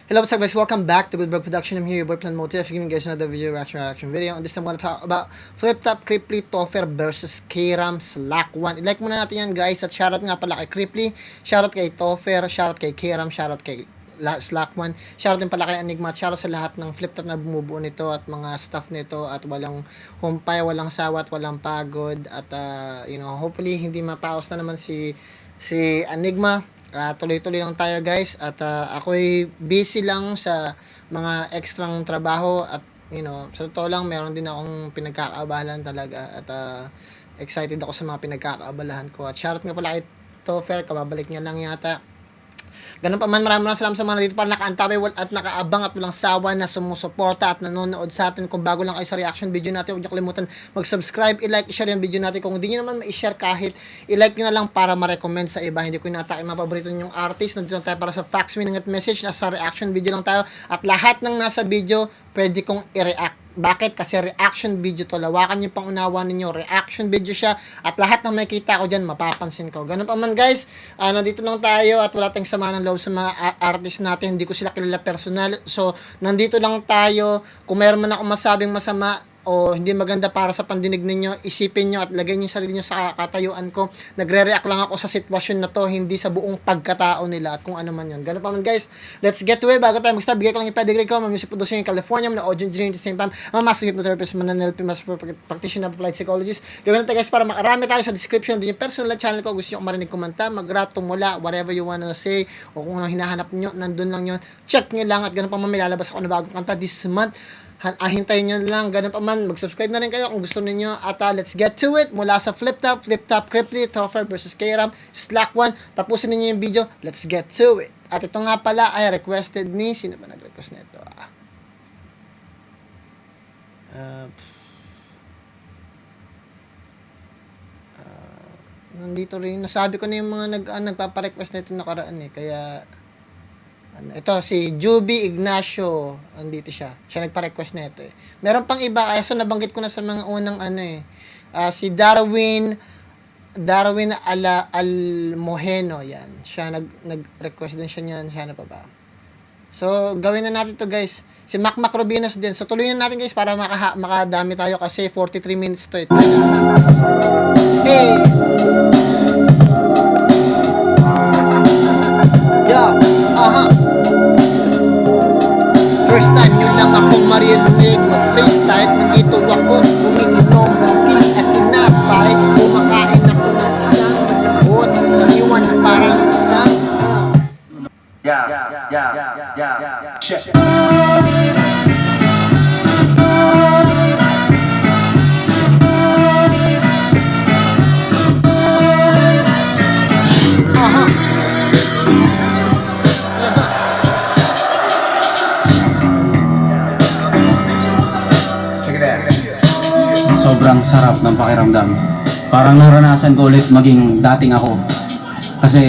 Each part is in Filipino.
Hello, what's up guys? Welcome back to Goodberg Production. I'm here, your boy Plan Motif, giving you guys another reaction video. On this time, I'm gonna talk about Flip Top Cripply Toffer versus Kram Slack 1. I-like muna natin yan guys, at shoutout nga pala kay Cripply, shoutout kay Toffer, shoutout kay Kram, shoutout kay Slack 1, shoutout din pala kay Enigma, at shoutout sa lahat ng Flip Top na bumubuo nito at mga staff nito, at walang humpay, walang sawat, walang pagod, at hopefully hindi mapaos na naman si Enigma. Tuloy-tuloy lang tayo guys, at ako'y busy lang sa mga ekstrang trabaho, at sa totoo lang meron din akong pinagkakaabalahan talaga, at excited ako sa mga pinagkakaabalahan ko. At shoutout nga pala kay Toffer, kababalik niya lang yata. Ganun pa man, maraming salamat sa mga dito para nakaantabay at nakaabang at walang sawa na sumusuporta at nanonood sa atin. Kung bago lang kayo sa reaction video natin, huwag niyo kalimutan mag-subscribe, i-like, i-share yung video natin. Kung hindi niyo naman ma-share, kahit i-like niyo na lang para ma-recommend sa iba. Hindi ko inatake mga paborito ninyong artist. Nandito tayo para sa facts, meaning at message. Nasa reaction video lang tayo, at lahat ng nasa video pwede kong i-react. Bakit? Kasi reaction video to. Lawakan yung pangunawa ninyo. Reaction video siya. At lahat ng makikita ko dyan, mapapansin ko. Ganun pa man guys. Nandito lang tayo at wala tayong sama ng loob sa mga artist natin. Hindi ko sila kilala personal. So, nandito lang tayo. Kung meron man ako masabing masama o hindi maganda para sa pandinig ninyo, isipin nyo at lagay nyo yung sarili nyo sa katayuan ko. Nagre-react lang ako sa sitwasyon na to, hindi sa buong pagkatao nila at kung ano man yun. Ganun pa man guys, let's get to it. Bago tayo mag-start, bigay ko lang yung pedigree ko. Music producer yung California, na audio engineering at the same time. Master hypnotherapist, mananelp, master practitioner, applied psychologist. Gawin natin guys para makarami tayo sa description. Din yung personal channel ko. Gusto nyo marinig kumanta, mag-rap, tumula, whatever you wanna say, o kung ano hinahanap nyo, nandun lang yun. Check nyo lang, at ganun pa man, may lalabas ako na bagong kanta this month. Hintayin nyo lang, ganun pa man, mag-subscribe na rin kayo kung gusto niyo. At let's get to it. Mula sa Flip Top Cripply Toffer versus Kram Slack 1. Tapusin niyo yung video, let's get to it. At ito nga pala ay requested ni, sino ba nag-request nito? Nandito rin, nasabi ko na yung mga nagpapa-request na ito nakaraan kaya ito, si Juby Ignacio, andito siya. Siya nagpa-request na ito Meron pang iba, kaya so nabanggit ko na sa mga unang si Darwin Almoheno, yan. Siya nag-request din siya niyan, siya na pa ba. So, gawin na natin to guys. Si Mac Rubinos din. So, tuloy na natin guys para makadami tayo kasi 43 minutes to Hey! First time nyo lang akong maririnig mag-freestyle. Nandito ako, umiinom ng tea at tinapay. Kumakain ako ng isang lambot at sariwan na parang isang Check. Sobrang sarap ng pakiramdam. Parang naranasan ko ulit maging dating ako. Kasi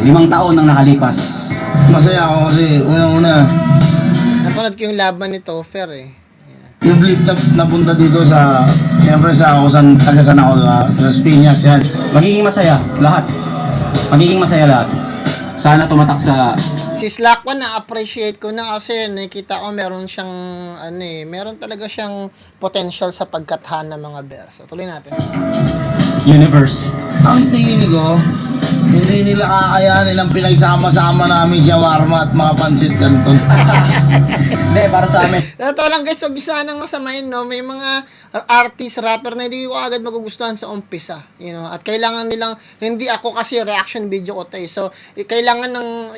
5 taon nang nakalipas. Masaya ako kasi unang-una napanood ko yung laban ni Toffer yung Flip Top napunta dito sa, siyempre sa ako, tagasan ako, diba? Sa Las Piñas, yan. Magiging masaya lahat. Magiging masaya lahat. Sana tumatak sa... Si Slack 1 na-appreciate ko na kasi nakikita ko meron siyang meron talaga siyang potential sa pagkathan ng mga verso. Tuloy natin. Universe. Ang tingin ko, hindi nila kakayanin ang pinagsama-sama namin shawarma at mga pansit canton. Hindi, para sa amin. Ito lang guys, wag sanang masamayin, no? May mga artist, rapper na hindi ko agad magugustuhan sa umpisa, at kailangan nilang, hindi ako kasi reaction video ko so,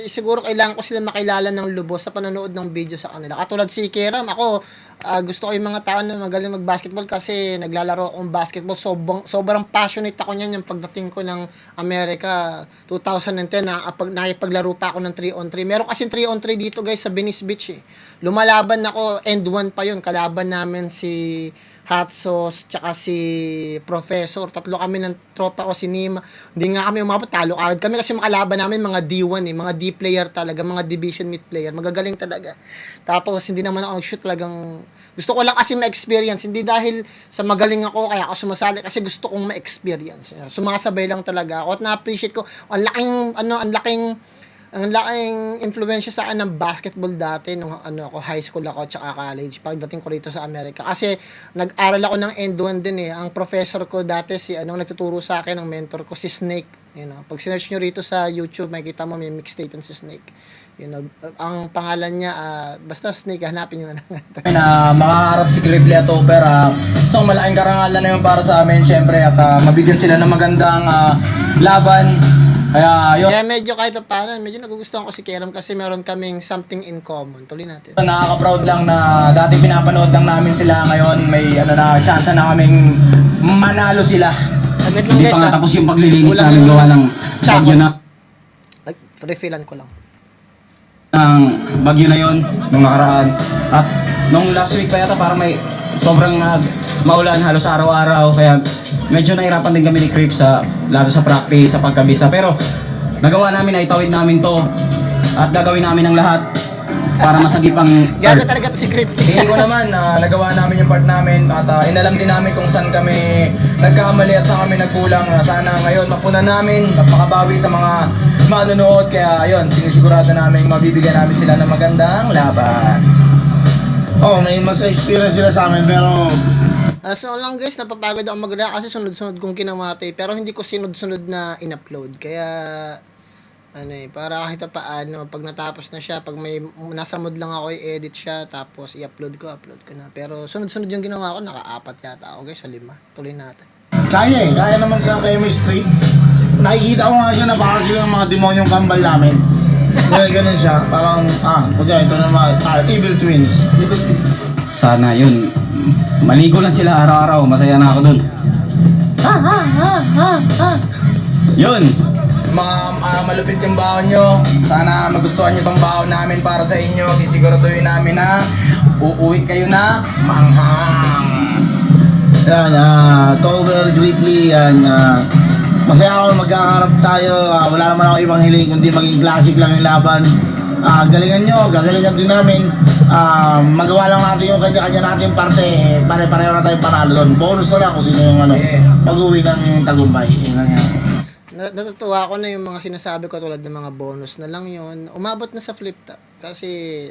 siguro kailangan ko sila makilala ng lubos sa panonood ng video sa kanila. Katulad si Kram, ako, gusto ko yung mga tao na magaling mag-basketball kasi naglalaro akong basketball. Sobrang passionate ako niyan yung pagdating ko ng Amerika, 2010, nakipaglaro pa ako ng 3-on-3. Meron kasi 3-on-3 dito guys sa Venice Beach Lumalaban ako, end 1 pa yun. Kalaban namin si Hot Sauce, tsaka si Professor. Tatlo kami ng tropa ko, si Nima. Hindi nga kami umabot, talo agad kami kasi makalaban namin mga D1 mga D player talaga, mga division mid player. Magagaling talaga. Tapos hindi naman ako nag-shoot, talagang gusto ko lang kasi ma-experience. Hindi dahil sa magaling ako kaya ako sumasali, kasi gusto kong ma-experience. Sumasabay lang talaga ako at na-appreciate ko. Ang laking ang laking influensya sa akin ng basketball dati nung ano ako, high school ako tsaka college pagdating ko rito sa Amerika. Kasi nag-aral ako ng End-1 din eh. Ang professor ko dati si nagtuturo sa akin, ang mentor ko si Snake. Pag sinearch nyo rito sa YouTube, makikita mo may mixtape yun si Snake. Ang pangalan niya, basta Snake, hanapin nyo na lang. Na makaharap si Cripply at Topper, isang malaking karangalan na yun para sa amin syempre at mabigyan sila ng magandang laban. Kaya yun, Kaya medyo kahit paano, medyo nagugustuhan ko si Keram kasi meron kaming something in common. Tuloy natin. nakaka-proud lang na dati pinapanood lang namin sila, ngayon may chance na kaming manalo sila. Saglit lang Hindi guys pa nga ha. tapos yung paglilinis Kulang namin yung gawa ng tsako. bagyo na Refillan ko lang. ng bagyo na yon nung nakaraan. At nung last week pa yata parang may sobrang maulan halos araw-araw, kaya medyo nahirapan din kami ni Crip lalo sa practice, sa pagkabisa. Pero nagawa namin, naitawid namin to at gagawin namin ang lahat para masagip ang Gago earth. talaga to si Crip. tingin ko naman na nagawa namin yung part namin at inalam din namin kung saan kami nagkamali at saan kami nagkulang. Sana ngayon mapunan namin at makabawi sa mga manonood. Kaya ayun, sinisigurado namin mabibigyan namin sila ng magandang laban. May mas experience sila sa amin pero So lang guys, napapagod ako mag-react kasi sunod-sunod kong kinamati. Pero hindi ko sunod-sunod na in-upload. Kaya, para kahit paano, pag natapos na siya, pag may nasa mood lang ako, i-edit siya, tapos i-upload ko na. Pero sunod-sunod yung ginawa ko, naka-4 yata ako guys, sa 5. Tuloy natin. kaya naman sa chemistry. Nakikita ko nga siya na baka sila ng mga demonyong kambal namin. Ganun siya, parang, ito naman, Evil Twins. Sana yun, maligo lang sila araw-araw, masaya na ako dun. Yun, Mga malupit yung baon nyo. Sana magustuhan nyo tong baon namin para sa inyo. Sisiguraduhin namin na uuwi kayo na manghang. Yan, Topper, Cripply, yan, masaya ako magkakaharap tayo. Wala naman ako ibang hiling kundi maging classic lang yung laban. Galingan nyo, gagalingan din namin. Magawa lang natin yung kanya-kanya natin parte. Pare-pareho na tayong panalo doon. Bonus na lang kung sino yung pag-uwi ng tagumpay. Yan lang yan. Natutuwa ako na yung mga sinasabi ko tulad ng mga bonus na lang yon. Umabot na sa flip top. Kasi,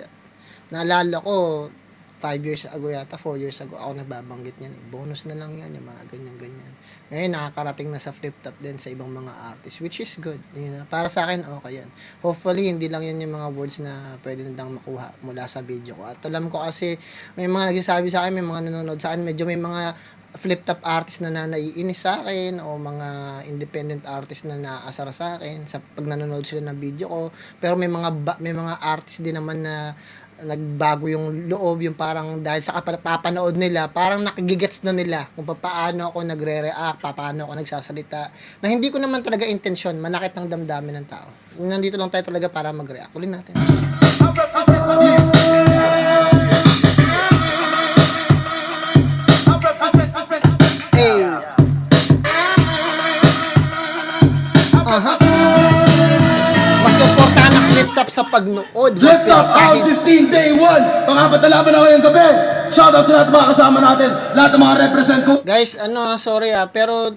naalala ko, 5 years ago yata, 4 years ago, ako nagbabanggit niyan. Bonus na lang yan, yung mga ganyan-ganyan. Ngayon, nakakarating na sa flip top din sa ibang mga artists, which is good. Para sa akin, okay yan. Hopefully, hindi lang yan yung mga words na pwede nilang makuha mula sa video ko. At alam ko kasi, may mga nagsasabi sa akin, may mga nanonood sa akin, medyo may mga flip top artist na naiinis sa akin o mga independent artist na naaasar sa akin sa pag nanonood sila ng video ko. Pero may mga artist din naman na nagbago yung loob, yung parang dahil sa papanood nila, parang nakigigets na nila kung paano ako nagre-react, paano ako nagsasalita, na hindi ko naman talaga intensyon, manakit ng damdamin ng tao. Nandito lang tayo talaga para mag-react. Ulit natin. Hey! Mas importante ang flip top sa pagnood. Flip Top Out 15 Day 1! Mga patalaban na ngayong gabi! Shoutout sa lahat ng mga kasama natin, lahat ng mga represent ko. Guys, sorry pero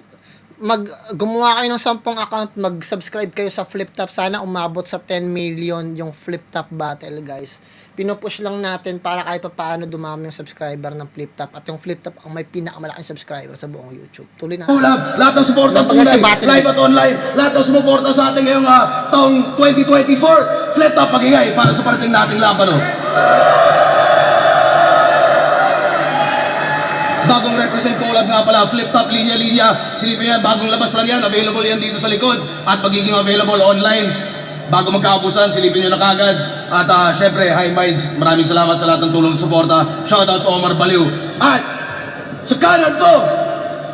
gumawa kayo ng 10 account, mag-subscribe kayo sa Flip Top. Sana umabot sa 10 million yung Flip Top battle, guys. Pinupush lang natin para kahit pa paano dumami yung subscriber ng Flip Top. At yung Flip Top ang may pinakamalaking subscriber sa buong YouTube. Tuloy na. Ulap, lahat ng suporta Napaka tunay, sa battle. live at online, lahat ng sumuporta sa ating ngayong taong 2024. Flip Top pagigay para sa parating nating laban. Bagong represent collab nga pala, Flip Top, linya-linya. Silipin yan, bagong labas lang yan. Available yan dito sa likod. At magiging available online. Bago magkaabusan, silipin nyo na kagad. At syempre, High Minds, maraming salamat sa lahat ng tulong at suporta. Shoutout sa Omar Baliw. At sa kanan ko,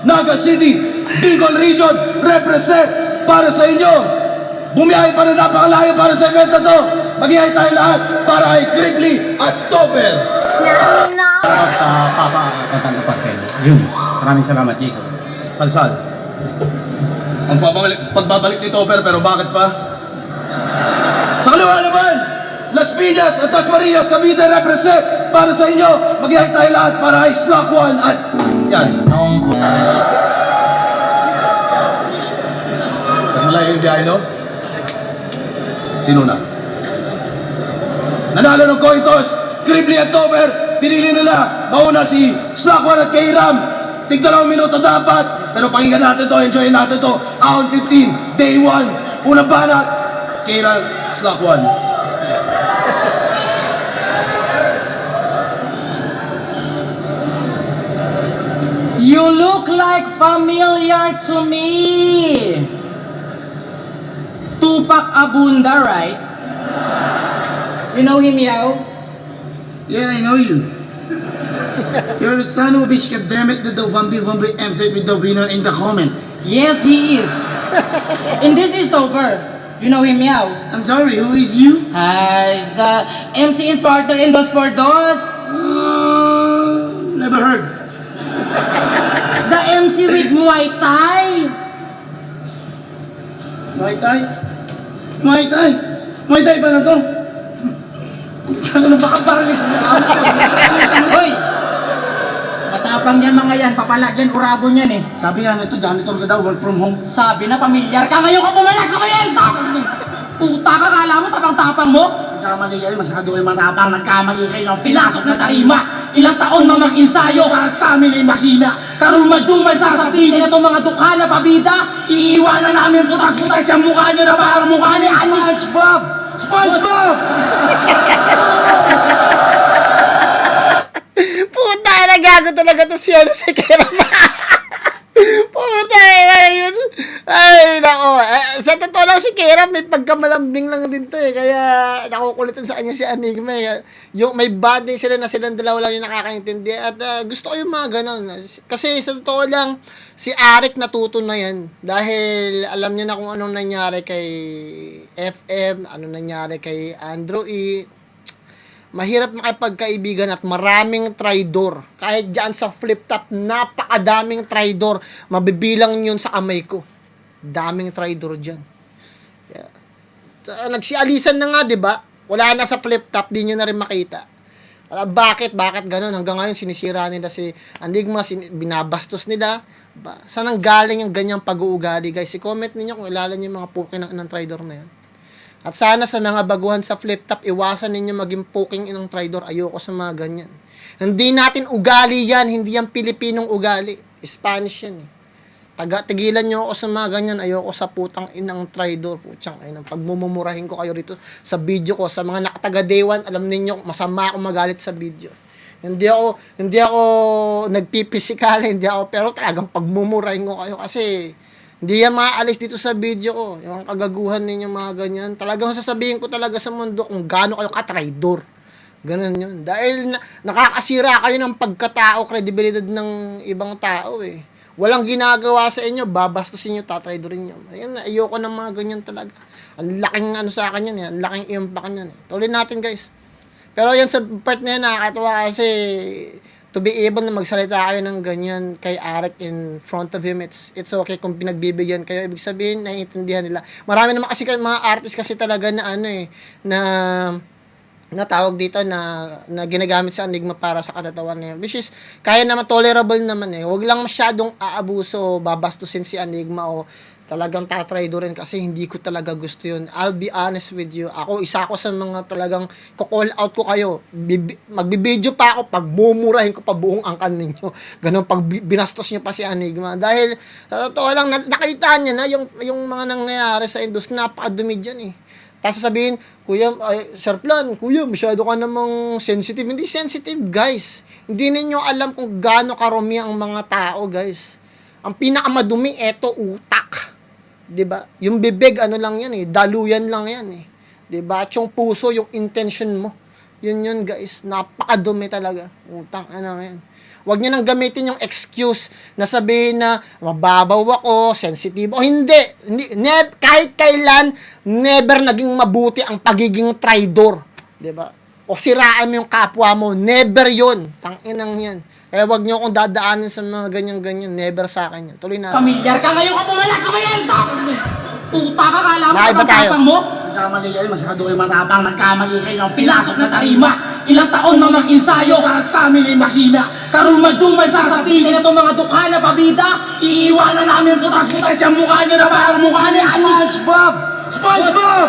Naga City, Bicol Region, represent para sa inyo. Bumiyahe pa na napakalayo para sa event na to. Maghihay tayo lahat para kay Cripply at Topper. salamat sa Papa Katang Kapatid. Yun, maraming salamat, Jason. Salsal. Ang pagbabalik ni Topper, pero bakit pa? Sa kaliwa naman, Las Piñas at Tas Marias, Cavite represent para sa inyo. Maghihay tayo lahat para kay Slack One at yan. Mas malayo yung biyahe, no? Sino na? Nanalo ng coin toss, Cripply at Topher. Pinili nila, mauna si Slack 1 at K-Ram. Tig-2 minuto dapat. Pero pakinggan natin to, enjoyin natin to. Round 15, day 1. Unang banat, K-Ram, Slack 1. You look like familiar to me. Tupac Abunda, right? You know him, Yao? Yeah, I know you. You're the son of a bitch, goddammit, that the 1v1v MC with the winner in the comment. Yes, he is. And this is Topher. You know him, Yao? I'm sorry, who is you? He's the MC and partner in Dos por Dos. Never heard. The MC with Muay Thai. Muay Thai? Muay Thai? Muay Thai ba na to? Ano ba kabarili? Hoy! Matapang yan mga yan. Papalagyan urado niyan eh. Sabi nga nito, janitor ka daw, work from home. Sabi na pamilyar ka. Ngayon ka pumalag sa kaya Elton! Puta ka, kala mo tapang-tapang mo? Nagkamali kayo, masyado kayo matapang, nagkamali kayo ng pinasok na tarima. Ilang taon na mag-insayo para sa amin ay mahina. Karumad-dumad sasabihin na itong mga dukha na pabida. Iiwanan namin putas-putas yung mukha nyo na parang mukha ni SpongeBob! SpongeBob! Puta, nagago talaga to si Kiram. Puta, yun. Ay, nako. Sa totoo lang si Kiram, may pagkamalambing lang din to eh. Kaya nakukulitan sa kanya si Enigma eh. Yung may bonding sila na silang dalawa lang yung nakakaintindi. At gusto ko yung mga ganon. Kasi sa totoo lang, si Arik natuto na yan. Dahil alam niya na kung anong nangyari kay FM, anong nangyari kay Andrew E. Mahirap makipagkaibigan at maraming traidor. Kahit dyan sa flip top, napakadaming traidor. Mabibilang yun sa kamay ko. Daming traidor dyan. Yeah. Nagsialisan na nga, di ba? Wala na sa flip top, di nyo na rin makita. Bakit ganun? Hanggang ngayon, sinisira nila si Enigma, binabastos nila. Saan ang galing yung ganyang pag-uugali, guys? I-comment ninyo kung ilala nyo yung mga pukin ng traidor na yun. At sana sa mga baguhan sa flip top, iwasan ninyo maging poking inang traidor. Ayoko sa mga ganyan. Hindi natin ugali yan. Hindi yan Pilipinong ugali. Spanish yan eh. Tigilan nyo ako sa mga ganyan. Ayoko sa putang inang traidor. Putsang inang pagmumurahin ko kayo rito sa video ko. Sa mga nakataga day one, alam ninyo, masama ako magalit sa video. Hindi ako nagpipisikala, pero talagang pagmumurahin ko kayo kasi hindi yan maaalis dito sa video ko. Yung kagaguhan ninyo mga ganyan. Talagang sasabihin ko talaga sa mundo kung gaano kayo ka-traidor. Ganun yun. Dahil nakakasira kayo ng pagkatao, kredibilidad ng ibang tao eh. Walang ginagawa sa inyo, babastusin nyo, tatraidorin nyo. Ayun, ayoko ng mga ganyan talaga. Ang laking sa akin yan eh. Ang laking impact yan eh. Tuloy natin guys. Pero yan sa part na yan, nakakatawa kasi to be able na magsalita kayo ng ganyan kay Arik in front of him, it's okay kung pinagbibigyan kayo. Ibig sabihin, naiintindihan nila. Marami naman kasi mga artist kasi talaga na na tawag dito na ginagamit sa Enigma para sa katatawan niya. Which is, kaya naman, tolerable naman eh. Huwag lang masyadong aabuso o babastusin si Enigma o talagang tatraidorin kasi hindi ko talaga gusto yun. I'll be honest with you. Isa ako sa mga talagang call out ko kayo. Magbibideo pa ako pag mumurahin ko pa buong angkan ninyo. Ganun, pag binastos nyo pa si Enigma. Dahil, sa totoo lang, nakita niya na yung mga nangyayari sa industry, napakadumi dyan eh. Tapos sabihin, Kuya, Sir Plan, Kuya, masyado ka namang sensitive. Hindi sensitive, guys. Hindi ninyo alam kung gaano karumi ang mga tao, guys. Ang pinakamadumi, eto, utak. 'Di ba? Yung bibig, ano lang yan eh, daluyan lang yan eh. 'Di ba? At yung puso, yung intention mo. Yun, guys. Napakadumi talaga. Utang, ano yan. Huwag niyo nang gamitin yung excuse na sabihin na mababaw ako, sensitive. O hindi. Kahit kailan, never naging mabuti ang pagiging traidor. Diba? O siraan mo yung kapwa mo. Never yun. Tanginang yan. Kaya huwag niyo akong dadaanin sa mga ganyan-ganyan. Never sa akin yan. Tuloy na. Pamilyar ka, ngayon ka pumalag sa kaya Elton! Puta ka, kala mo Nakaiba tayo. tapang mo? Nagkamali kayo, masyado kayo matapang, nagkamali kayo ng pinasok na tarima. Ilang taon na mag-insayo para sa amin ay mahina. Karumad-dumad sasabihin na itong mga dukha na pabida. Iiwanan namin putas-putas yung mukha nyo na parang mukha ni SpongeBob! SpongeBob!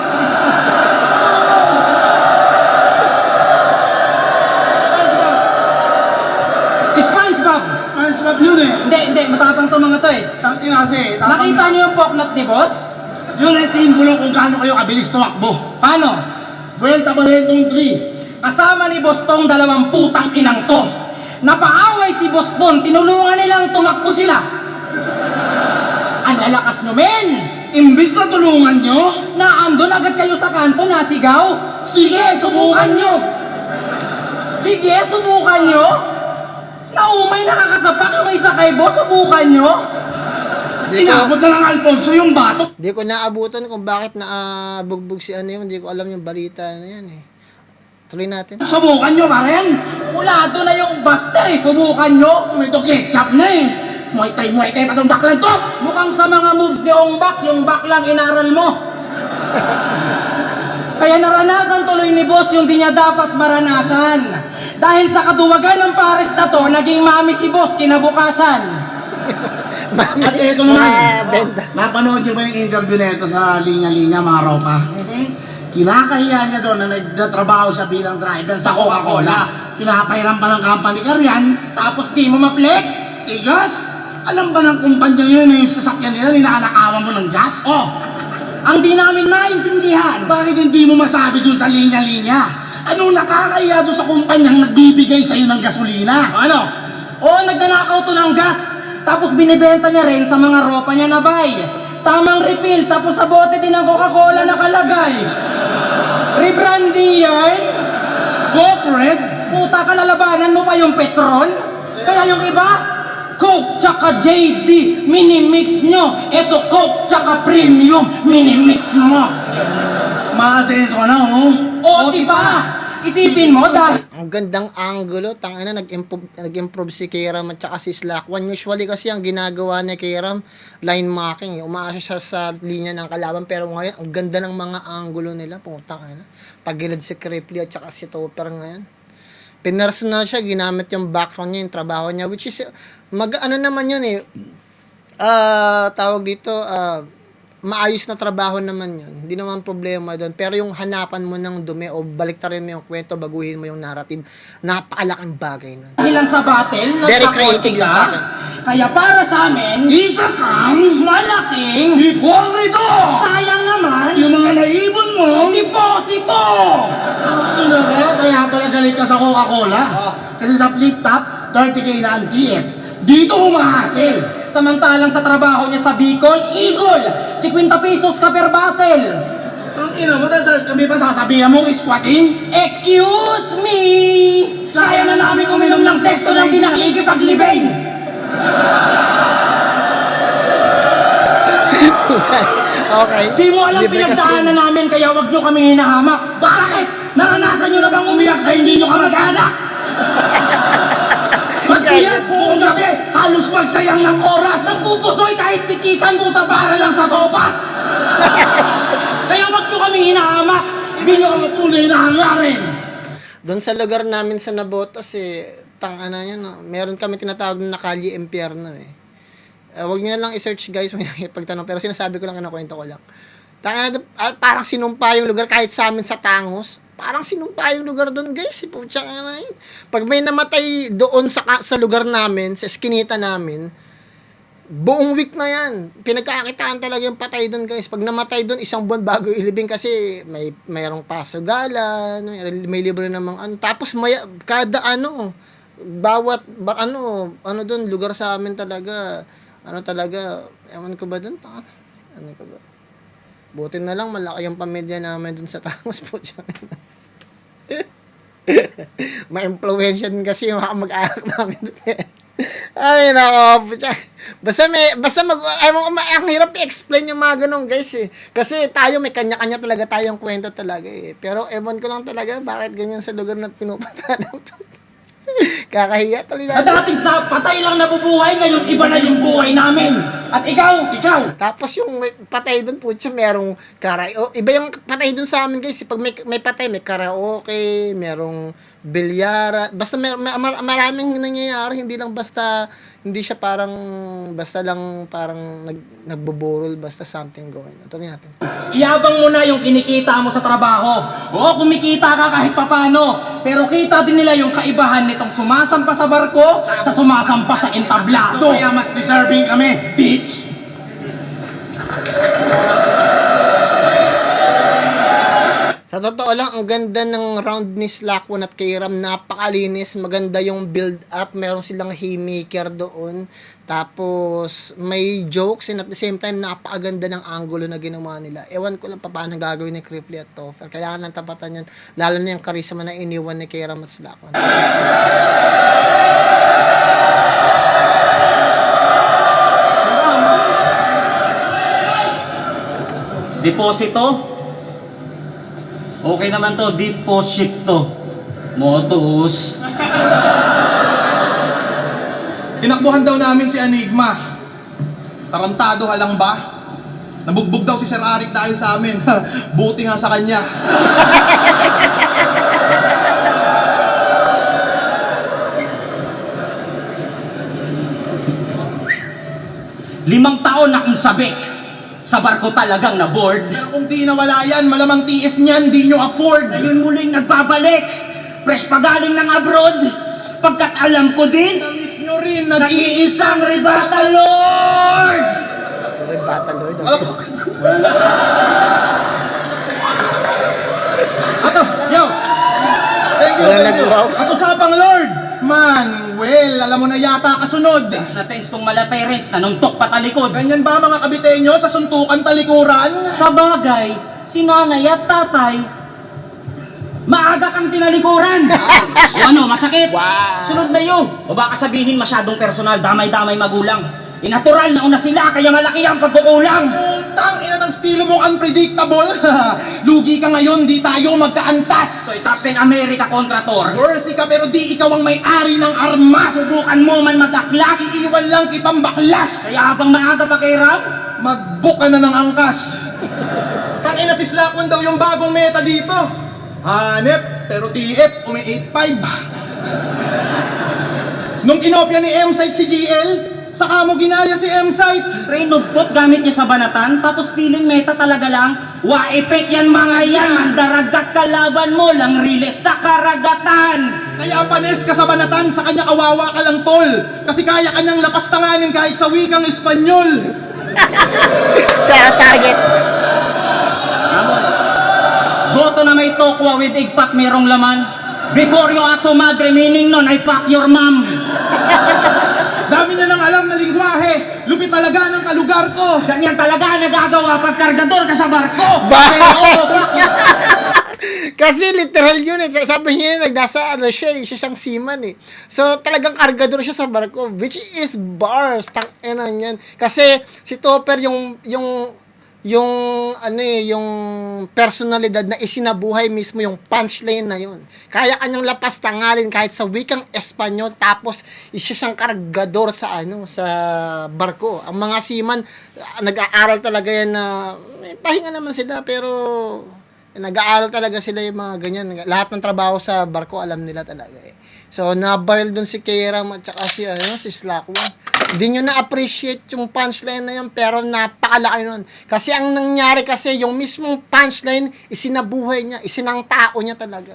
yun kasi. Nakita niyo yung poknat ni boss? Yun ang simbolo kung gaano kayo kabilis tumakbo. Paano? Vuelta Balentong 3. Kasama ni boss tong dalawang putang inang to. Napaaway si boss doon, tinulungan nilang tumakbo sila. Ang lalakas nyo, men! Imbis na tulungan nyo, Naandun agad kayo sa kanto, nasigaw. Sige, subukan nyo! Sige, subukan nyo! Naumay nakakasapak yung isa kay boss, subukan nyo! inabot na lang Alfonso yung batok. Di ko naabutan kung bakit naabugbog si ano yun. Hindi ko alam yung balita na yan eh. Tuloy natin. Subukan nyo pa rin. Wala doon na yung buster eh, subukan nyo! Ito ketchup na eh. Muay Thai pa tong baklan to. Mukhang sa mga moves ni Ongbak, yung back lang inaral mo. Kaya naranasan tuloy ni boss yung di niya dapat maranasan. Dahil sa kaduwagan ng pares na to, naging mami si boss kinabukasan. At ito naman, Benta. napanood nyo ba yung interview na ito sa linya-linya mga ropa? Kinakahiya niya doon na nagtatrabaho siya bilang driver sa Coca-Cola. Pinapahiram pa ng company car yan. Tapos di mo ma-flex? Tigas! Alam ba ng kumpanya yun na yung sasakyan nila, ninaalakawan mo ng gas? Oh, ang di namin maintindihan. Bakit hindi mo masabi dun sa linya-linya? Ano nakakahiya doon sa kumpanyang nagbibigay sa'yo ng gasolina? Ano? Oo, nagnanakaw to ng gas. Tapos binibenta niya rin sa mga ropa niya na bay. Tamang refill, tapos sa bote din ng Coca-Cola nakalagay. Rebranding yan? Coke Red? Puta ka, lalabanan mo pa yung Petron? Kaya yung iba, Coke tsaka JD, mini-mix nyo. Ito Coke tsaka Premium, mini-mix mo. Maasenso ka na, oh. O, diba? Isipin mo dahil... Ang gandang angulo, tangina nag-improve si Kairam at saka si Slack One. Usually kasi ang ginagawa ni Kairam, line marking, umaasa siya sa linya ng kalaban, pero ngayon ang ganda ng mga angulo nila, putang ina. Tagilid si Cripply at saka si Topper ngayon. Pinersonal siya, ginamit yung background niya, yung trabaho niya, which is ano naman yun eh. Tawag dito, maayos na trabaho naman yun. Hindi naman problema doon. Pero yung hanapan mo ng dumi o baliktarin mo yung kwento, baguhin mo yung narrative, napakalaking bagay nun. lang sa battle, Very creative yun sa akin. Kaya para sa amin, Isa kang malaking hipokrito! sayang naman Yung mga naibon mo, deposito! ano ka? Kaya pala galit ka sa Coca-Cola. Kasi sa flip top, 30k na ang TF. Dito humahasil. Samantalang sa trabaho niya sa Bicol, Eagle, 50 pesos ka per battle. Ang ina mo, kami pa sasabihan mong squatting? Excuse me! Kaya na namin uminom ng sexto ng di nakikipaglibing! Okay. Di mo alam Libre kasi pinagdaanan namin kaya wag nyo kaming hinahamak. Bakit? Naranasan nyo na bang umiyak sa hindi nyo kamag-anak? Magpiyat buong gabi, halos magsayang ng oras. Nagpupusoy kahit pitikan puta para lang sa sopas. Kaya wag nyo kaming hinahamak. Hindi nyo ang tunay na hangarin! Doon sa lugar namin sa Nabotas tangana yan, meron kami tinatawag na Kalye Impierno wag niyo lang i-search guys, wag niyo ipagtanong, pero sinasabi ko lang, kinakwento ko lang. Tangana, parang sinumpa yung lugar kahit sa amin sa Tangos. Parang sinumpa yung lugar doon guys, putsang na yun. Pag may namatay doon sa lugar namin, sa eskinita namin, buong week na yan. Pinagkakakitaan talaga yung patay doon guys. Pag namatay doon, isang buwan bago ilibing kasi mayroong pasagalan, may libre namang ano. Tapos kada bawat doon lugar sa amin talaga, ewan ko ba doon? Ano ko ba? Buti na lang malaki yung pamilya namin doon sa Tangos po. Ma-influensya din kasi yung mga mag-anak namin doon. Ay, nako. Ang hirap i-explain yung mga ganun, guys Kasi tayo, may kanya-kanya talaga tayong kwento talaga Pero ewan ko lang talaga, bakit ganyan sa lugar na pinupunta natin. Kakahiya tuloy At natin. dating sa patay lang nabubuhay, ngayon iba na yung buhay namin. At ikaw, Tapos yung may patay doon, putya, merong karaoke. Iba yung patay doon sa amin, guys. Pag may patay, may karaoke, merong bilyara. Basta maraming nangyayari. Hindi lang basta, hindi siya parang, basta lang parang nagboborol, basta something going on. Tuloy natin. iyabang mo na yung kinikita mo sa trabaho. Oo, kumikita ka kahit papano. Pero kita din nila yung kaibahan nitong sumasampa sa barko sa sumasampa sa entablado. Kaya mas deserving kami. Bitch! totoo lang, ang ganda ng round ni Slack 1 at Kram, napakalinis, maganda yung build up, meron silang haymaker doon, tapos may jokes and at the same time napakaganda ng angulo na ginawa nila. Ewan ko lang paano gagawin ni Cripply at Toffer, kailangan ng tapatan yun, lalo na yung charisma na iniwan ni Kram at Slack 1. Deposito? Okay naman to, deposit to. Modus. Tinakbuhan daw namin si Enigma. Tarantado halang ba? Nabugbog daw si Sir Arik dahil sa amin. Buti nga sa kanya. Limang taon na akong sabik. Sa barko talagang na-board. Pero kung di nawala yan, malamang TF niyan, di nyo afford. Ngayon muling nagbabalik. Fresh pa galing ng abroad. Pagkat alam ko din, Namiss nyo rin, nag-iisang Rebata Lord! Battle Lord. Alam mo? Ato, yo! Thank you, Wala thank you. nag-wow. At usapang Lord, Manuel, alam mo na yata kasunod. Na tens tong malaterens, nanuntok pa talikod. Ganyan ba mga kabitenyo sa suntukan talikuran? Sa bagay, si nanay at tatay, maaga kang tinalikuran. O ano, masakit? Wow. Sunod na yun. O baka sabihin masyadong personal, damay-damay magulang. Inatural na una sila, kaya malaki ang pagkukulang. Putang ina ng estilo mong unpredictable. Lugi ka ngayon, di tayo magkaantas. So, Captain America kontra Thor. Worthy ka pero di ikaw ang may-ari ng armas. Subukan mo man mag-aklas. Iiwan lang kitang baklas. Kaya habang maaga pa kay Ram, Mag-book ka na ng angkas. Tangina si Slackman daw yung bagong meta dito. Hanep, pero TF, umi 8.5. Nung kinopya ni M-Site si GL, saka mo ginaya si M-Site. train of thought gamit niya sa banatan, tapos feeling meta talaga lang. Wa-epek yan mga yan, mandaragat kalaban mo lang riles sa karagatan. Kaya panes ka sa banatan, sa kanya kawawa ka lang tol. Kasi kaya kanyang lapastanganin kahit sa wikang Espanyol. Siya ang target. Goto na may tokwa with igpat merong laman. Before you ato madre, meaning nun, I fuck your mom. Dami niya nang alam na lingwahe. Lupit talaga ng kalugar ko. Ganyan talaga nagagawa pag kargador ka sa barko. Kasi literal yun eh. Sabi niya yun, nasa ano siya eh. Siya siyang seaman eh. So talagang kargador siya sa barko. Which is bars. Tang-ina yan. Kasi si Topper yung ano eh, yung personalidad na isinabuhay mismo yung punchline na yun. Kaya kanyang lapas tangalin kahit sa wikang Espanyol, tapos isa siyang kargador sa ano, sa barko. Ang mga seaman, nag-aaral talaga yan na, pahinga naman sila, pero nag-aaral talaga sila yung mga ganyan. Lahat ng trabaho sa barko, alam nila talaga eh. So, nabaril dun si Kram at saka si Slack 1. Hindi nyo na-appreciate yung punchline na yun, pero napakalaki nun. Kasi ang nangyari kasi, yung mismong punchline, isinabuhay niya, isinang tao niya talaga.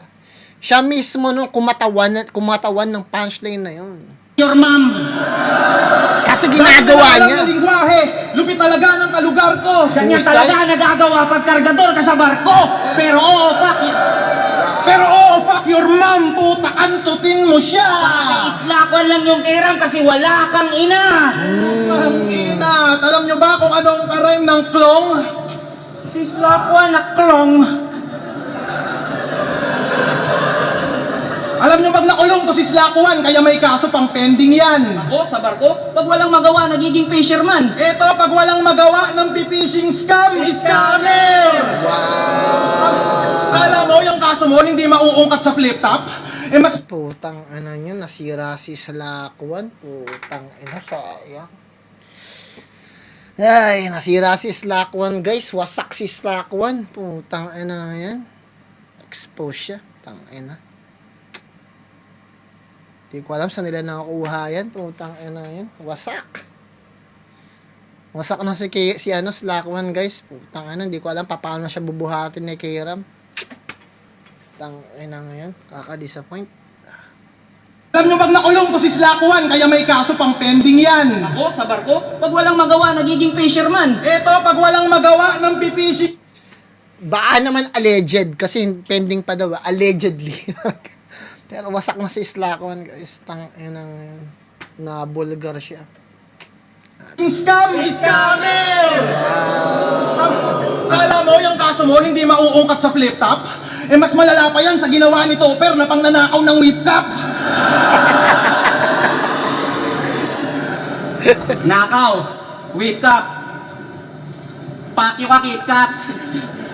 Siya mismo nung kumatawan ng punchline na yun. Your mom. Kasi ginagawa niya. Alam na lingwahe. Lupit talaga ng kalugar ko. Ganyan Husay. talaga nagagawa pag kargador ka sa barko. Pero oo, fuck it. Pero fuck your mom, puta, kantutin mo siya. Islakan lang yung Kram kasi wala kang ina. Ang ina, alam nyo ba kung anong karime ng klong? Si Slakwan na klong. Alam nyo bang nakulong to si Slakuan, kaya may kaso pang pending yan. Ako sa barko, pag walang magawa, nagiging fisherman. Eto, pag walang magawa ng fishing scam, scammer! Alam mo, yung kaso mo hindi mauungkat sa flip top, eh mas Putang ano niya, nasira si Slack 1. Putang ina, sayang. Ay, nasira si Slack 1 guys. Wasak si Slack 1. Putang ina yan. Expose siya. Tang ina. Di ko alam saan nila nakakuha yan. Putang ina yan. Wasak. Wasak na si Slack 1 guys. Putang ina. Di ko alam paano siya bubuhatin ni Kram. Tang ina yan. Kaka-disappoint. alam nyo bang nakulong to si Slakuan, kaya may kaso pang pending yan. Ako sa barko, pag walang magawa, nagiging fisherman. Eto, pag walang magawa ng fishing Baka naman alleged kasi pending pa daw, allegedly. Pero wasak na si Slackwon guys, na bulgar siya. Scammer! Kala mo yung kaso mo hindi mauungkat sa flip top? Eh mas malala pa yan sa ginawa ni Topper na pangnanakaw ng whip cup. Nakaw, whip cup, pakyo ka KitKat.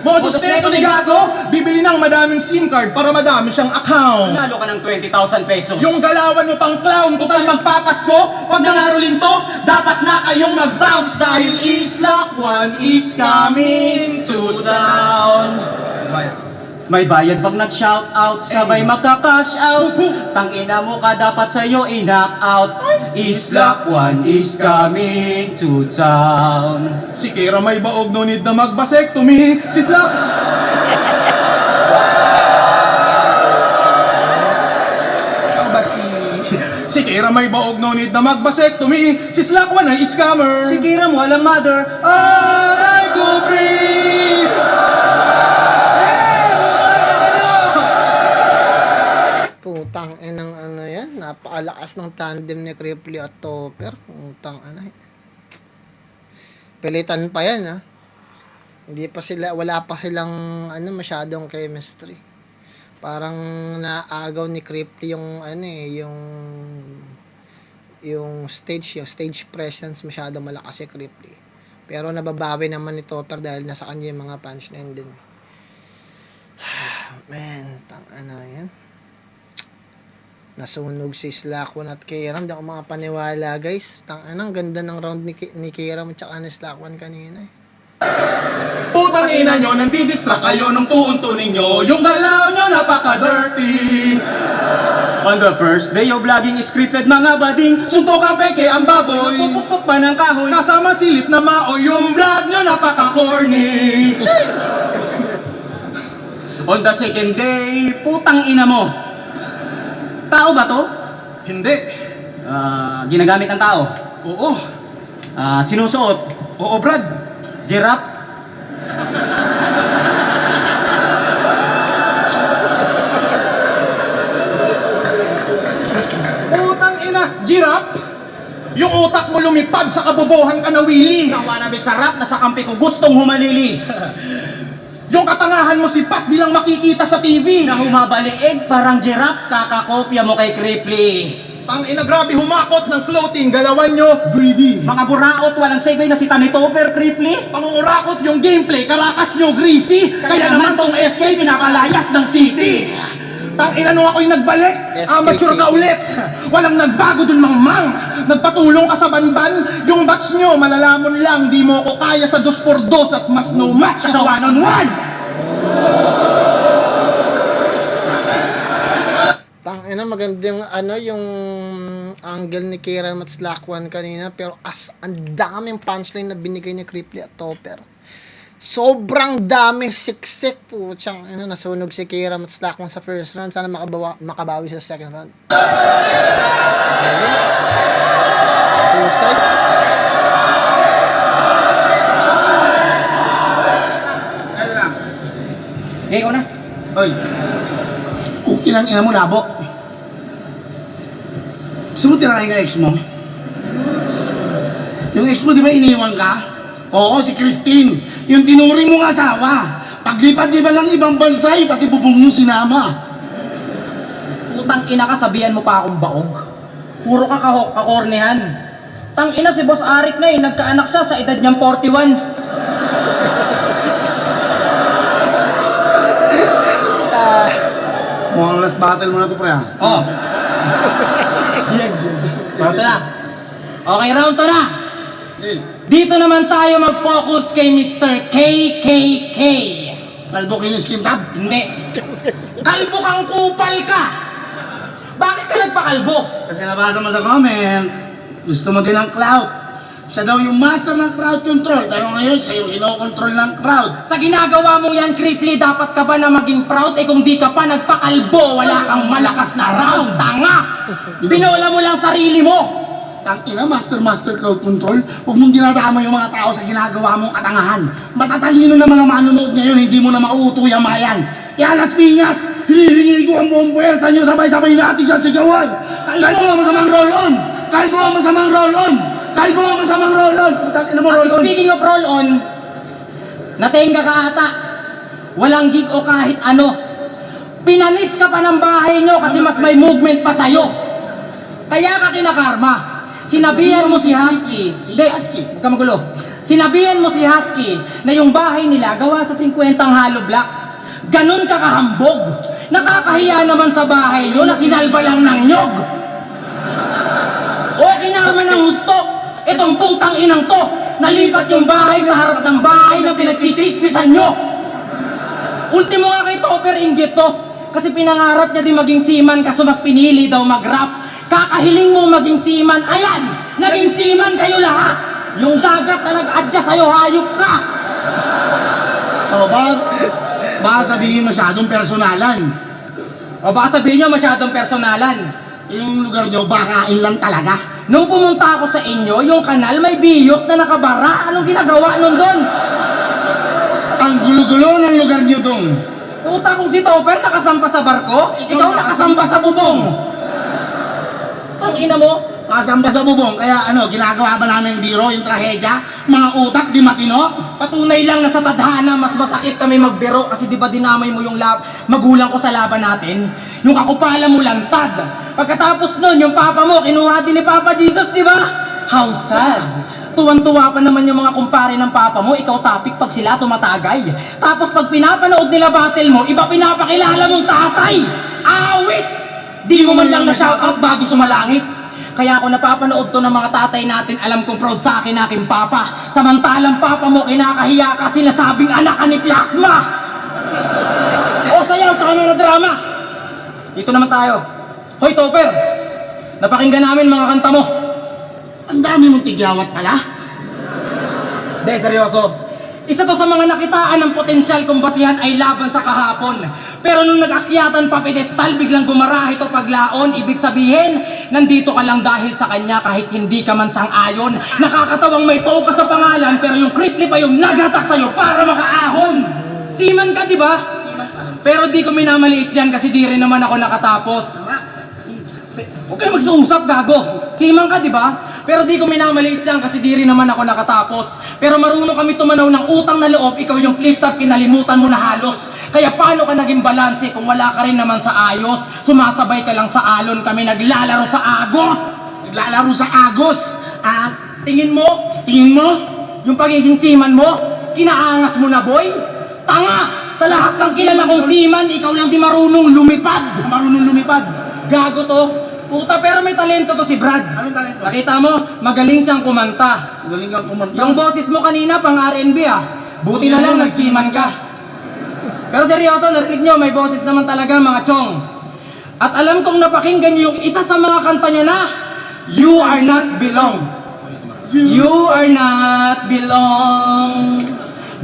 Modus neto ni Gago, bibili ng madaming SIM card para madami siyang account. Nalo ka ng 20,000 pesos. Yung galawan mo pang clown, total magpapasko. Pag nangaroling to, dapat na kayong mag-bounce dahil Slackwon is coming to town. May bayad pag nag-shout out, sabay magka-cash out. Tangina mo ka dapat sa'yo i-knock out. Slackwon is coming to town. Si Kira may baog, no need na mag-vasectomy. Si Slack... Ikaw ba si Kira may baog, no need na mag-vasectomy. Si Slackwon ay scammer. Si Kira mo alam mother. Aray ko, breathe! Putang inang ano yan, napakalakas ng tandem ni Cripply at Topper. Putang ano. Pilitan pa yan ha. Wala pa silang masyadong chemistry. Parang naagaw ni Cripply yung stage presence masyadong malakas si Cripply. Pero nababawi naman ni Topper dahil nasa kanya yung mga punchline din. Man, yan. Nasunog si Slackwon at Kairam. Di ako makapaniwala guys. Ang ganda ng round ni Kairam at saka ni Slackwon kanina eh. Putang ina nyo, nandidistract kayo nung tuunto ninyo. Yung galaw nyo napaka-dirty. On the first day of vlogging scripted mga bading. Suntok ang peke ang baboy. Pupukpuk pa ng kahoy. Kasama silip na mao, yung vlog nyo napaka-corny. On the second day, putang ina mo. Tao ba to? Hindi. Ginagamit ng tao. Oo. Sinusuot. Oo, Brad. Giraffe. Putang ina, giraffe. Yung utak mo lumipad sa kabobohan ka na Willy. Isang wannabe sarap na sa kampi ko gustong humalili. Yung katangahan mo sipat di lang makikita sa TV. Na humabaliig parang giraffe, kakakopya mo kay Cripply. Ang ina, grabe humakot ng clothing, galawan nyo, greedy. Mga buraot, walang segue na si Tani Topper, Cripply. Pangungurakot yung gameplay, karakas nyo, greasy. Kaya naman tong SK pinapalayas ng city. Tang ina nung ako'y nagbalik, SK amateur ka City. ulit. Walang nagbago dun mang. Nagpatulong ka sa banban, yung batch nyo, malalamon lang, di mo ko kaya sa 2x2 at mas no match ka sa 1-on-1. Tangina, maganda yung angle ni Kairam at Slackwon kanina, pero ang daming punchline na binigay ni Cripply at Topper. Sobrang dami, siksik po. Nasunog si Kairam at Slackwon sa first round. Sana makabawi sa second round. Pusay. Ikaw na. Oy, okay lang ina mo, labo. Gusto mo tirahin ka ex mo? Yung ex mo, di ba iniwan ka? Oo, si Christine. Yung tinuring mong asawa. Paglipat di ba lang ibang bansay, pati bubong nyo sinama. Putang ina ka, sabihan mo pa akong baog. Puro ka kakornehan. Tang ina si Boss Arik na nagkaanak siya sa edad niyang 41. Mukhang last battle mo na to, pre, ha? Oh. Round na. Okay, round to na. Hey, Dito naman tayo mag-focus kay Mr. KKK. kalbo kinis kintab. Hindi. Kalbo kang kupal ka. Bakit ka nagpakalbo? Kasi nabasa mo sa comment, gusto mo din ng clout. Siya daw yung master ng crowd control, pero ngayon siya yung ino-control ng crowd. Sa ginagawa mo yan, Cripply, dapat ka ba na maging proud? Eh kung di ka pa nagpakalbo, wala kang malakas na round. Tanga! Pinola mo lang sarili mo. Tangina, master crowd control. Huwag mong dinadama yung mga tao sa ginagawa mong katangahan. Matatalino na mga manonood ngayon, hindi mo na mauuto yung mga yan. Kaya Las Piñas, hinihingi ko ang buong puwersa nyo, sabay-sabay natin sa sigawan. Kalbo ang masamang roll-on! Kalbo ang masamang roll-on! Kalbo ang masamang roll-on! Tangina mo At roll-on! speaking of roll-on, natenga ka ata. Walang gig o kahit ano. Pinanis ka pa ng bahay nyo kasi mas may movement pa sa'yo. Kaya ka kinakarma. Sinabihan mo si Husky. Hindi, huwag ka magulo. Sinabihan mo si Husky na yung bahay nila gawa sa 50 hollow blocks. Ganun ka kahambog. Nakakahiya naman sa bahay nyo na sinalba lang ng nyog. Okay na naman ang gusto. Itong putang inang to. Nalipat yung bahay sa harap ng bahay na pinagchichismisan nyo. Ultimo nga kay Topper, inggit to. Kasi pinangarap niya din maging seaman kaso mas pinili daw mag-rap. Kakahiling mo maging seaman, ayan! Naging seaman kayo lahat! Yung dagat na nag-adjust sa'yo, hayop ka! O, baka sabihin masyadong personalan. O baka sabihin nyo masyadong personalan. Yung lugar nyo, bakain lang talaga. Nung pumunta ako sa inyo, yung kanal may biyos na nakabara. Anong ginagawa nun doon? Ang gulo-gulo ng lugar nyo dong. Puta kong si Topper nakasampa sa barko, ikaw nakasampa sa bubong. Ang ina mo, Kasamba sa bubong, kaya ginagawa ba namin biro, yung trahedya? Mga utak, di matino? patunay lang na sa tadhana mas masakit kami magbiro kasi di ba dinamay mo yung magulang ko sa laban natin? Yung kakupala mo lantad. Pagkatapos nun, yung papa mo, kinuha din ni Papa Jesus, di ba? How sad. Tuwan-tuwa pa naman yung mga kumpare ng papa mo, ikaw topic pag sila tumatagay. Tapos pag pinapanood nila battle mo, iba pinapakilala mong tatay. Awit! Di mo man lang na-shoutout bago sumalangit. Kaya ako napapanood to ng mga tatay natin, alam kong proud sa akin aking papa. Samantalang papa mo, kinakahiya ka sinasabing anak ka ni Plasma. O sayaw, camera drama. Dito naman tayo. Hoy Topper, napakinggan namin mga kanta mo. Ang dami mong tigyawat pala. De, seryoso. Isa to sa mga nakitaan ng potensyal kung basihan ay laban sa kahapon. Pero nung nag-akyatan pa pedestal, biglang gumara ito paglaon. Ibig sabihin, nandito ka lang dahil sa kanya kahit hindi ka man sang-ayon. Nakakatawang may tow ka sa pangalan, pero yung critli pa yung nagatak sa'yo para makaahon. Seaman ka, di ba? Pero di ko minamaliit yan kasi di rin naman ako nakatapos. Huwag kayo magsuusap, gago. Seaman ka, di ba? Pero di ko minamaliit yan kasi di rin naman ako nakatapos. Pero marunong kami tumanaw ng utang na loob, ikaw yung flip-top, kinalimutan mo na halos. Kaya paano ka naging balanse kung wala ka rin naman sa ayos? Sumasabay ka lang sa alon, kami naglalaro sa agos. Naglalaro sa agos. At Tingin mo, yung pagiging seaman mo, kinaangas mo na boy? Tanga! Sa lahat ng kilala kong seaman, ikaw lang di marunong lumipad. marunong lumipad. Gago to. Puta, pero may talento to si Brad. Anong talento? Nakita mo, magaling siyang kumanta. Galing kang kumanta. Yung boses mo kanina, pang R&B ah. Buti na lang, nagsiman ka. Pero seryoso, narinig nyo, may boses naman talaga mga chong. At alam kong napakinggan nyo yung isa sa mga kanta niya na, You Are Not Belong. You are not belong.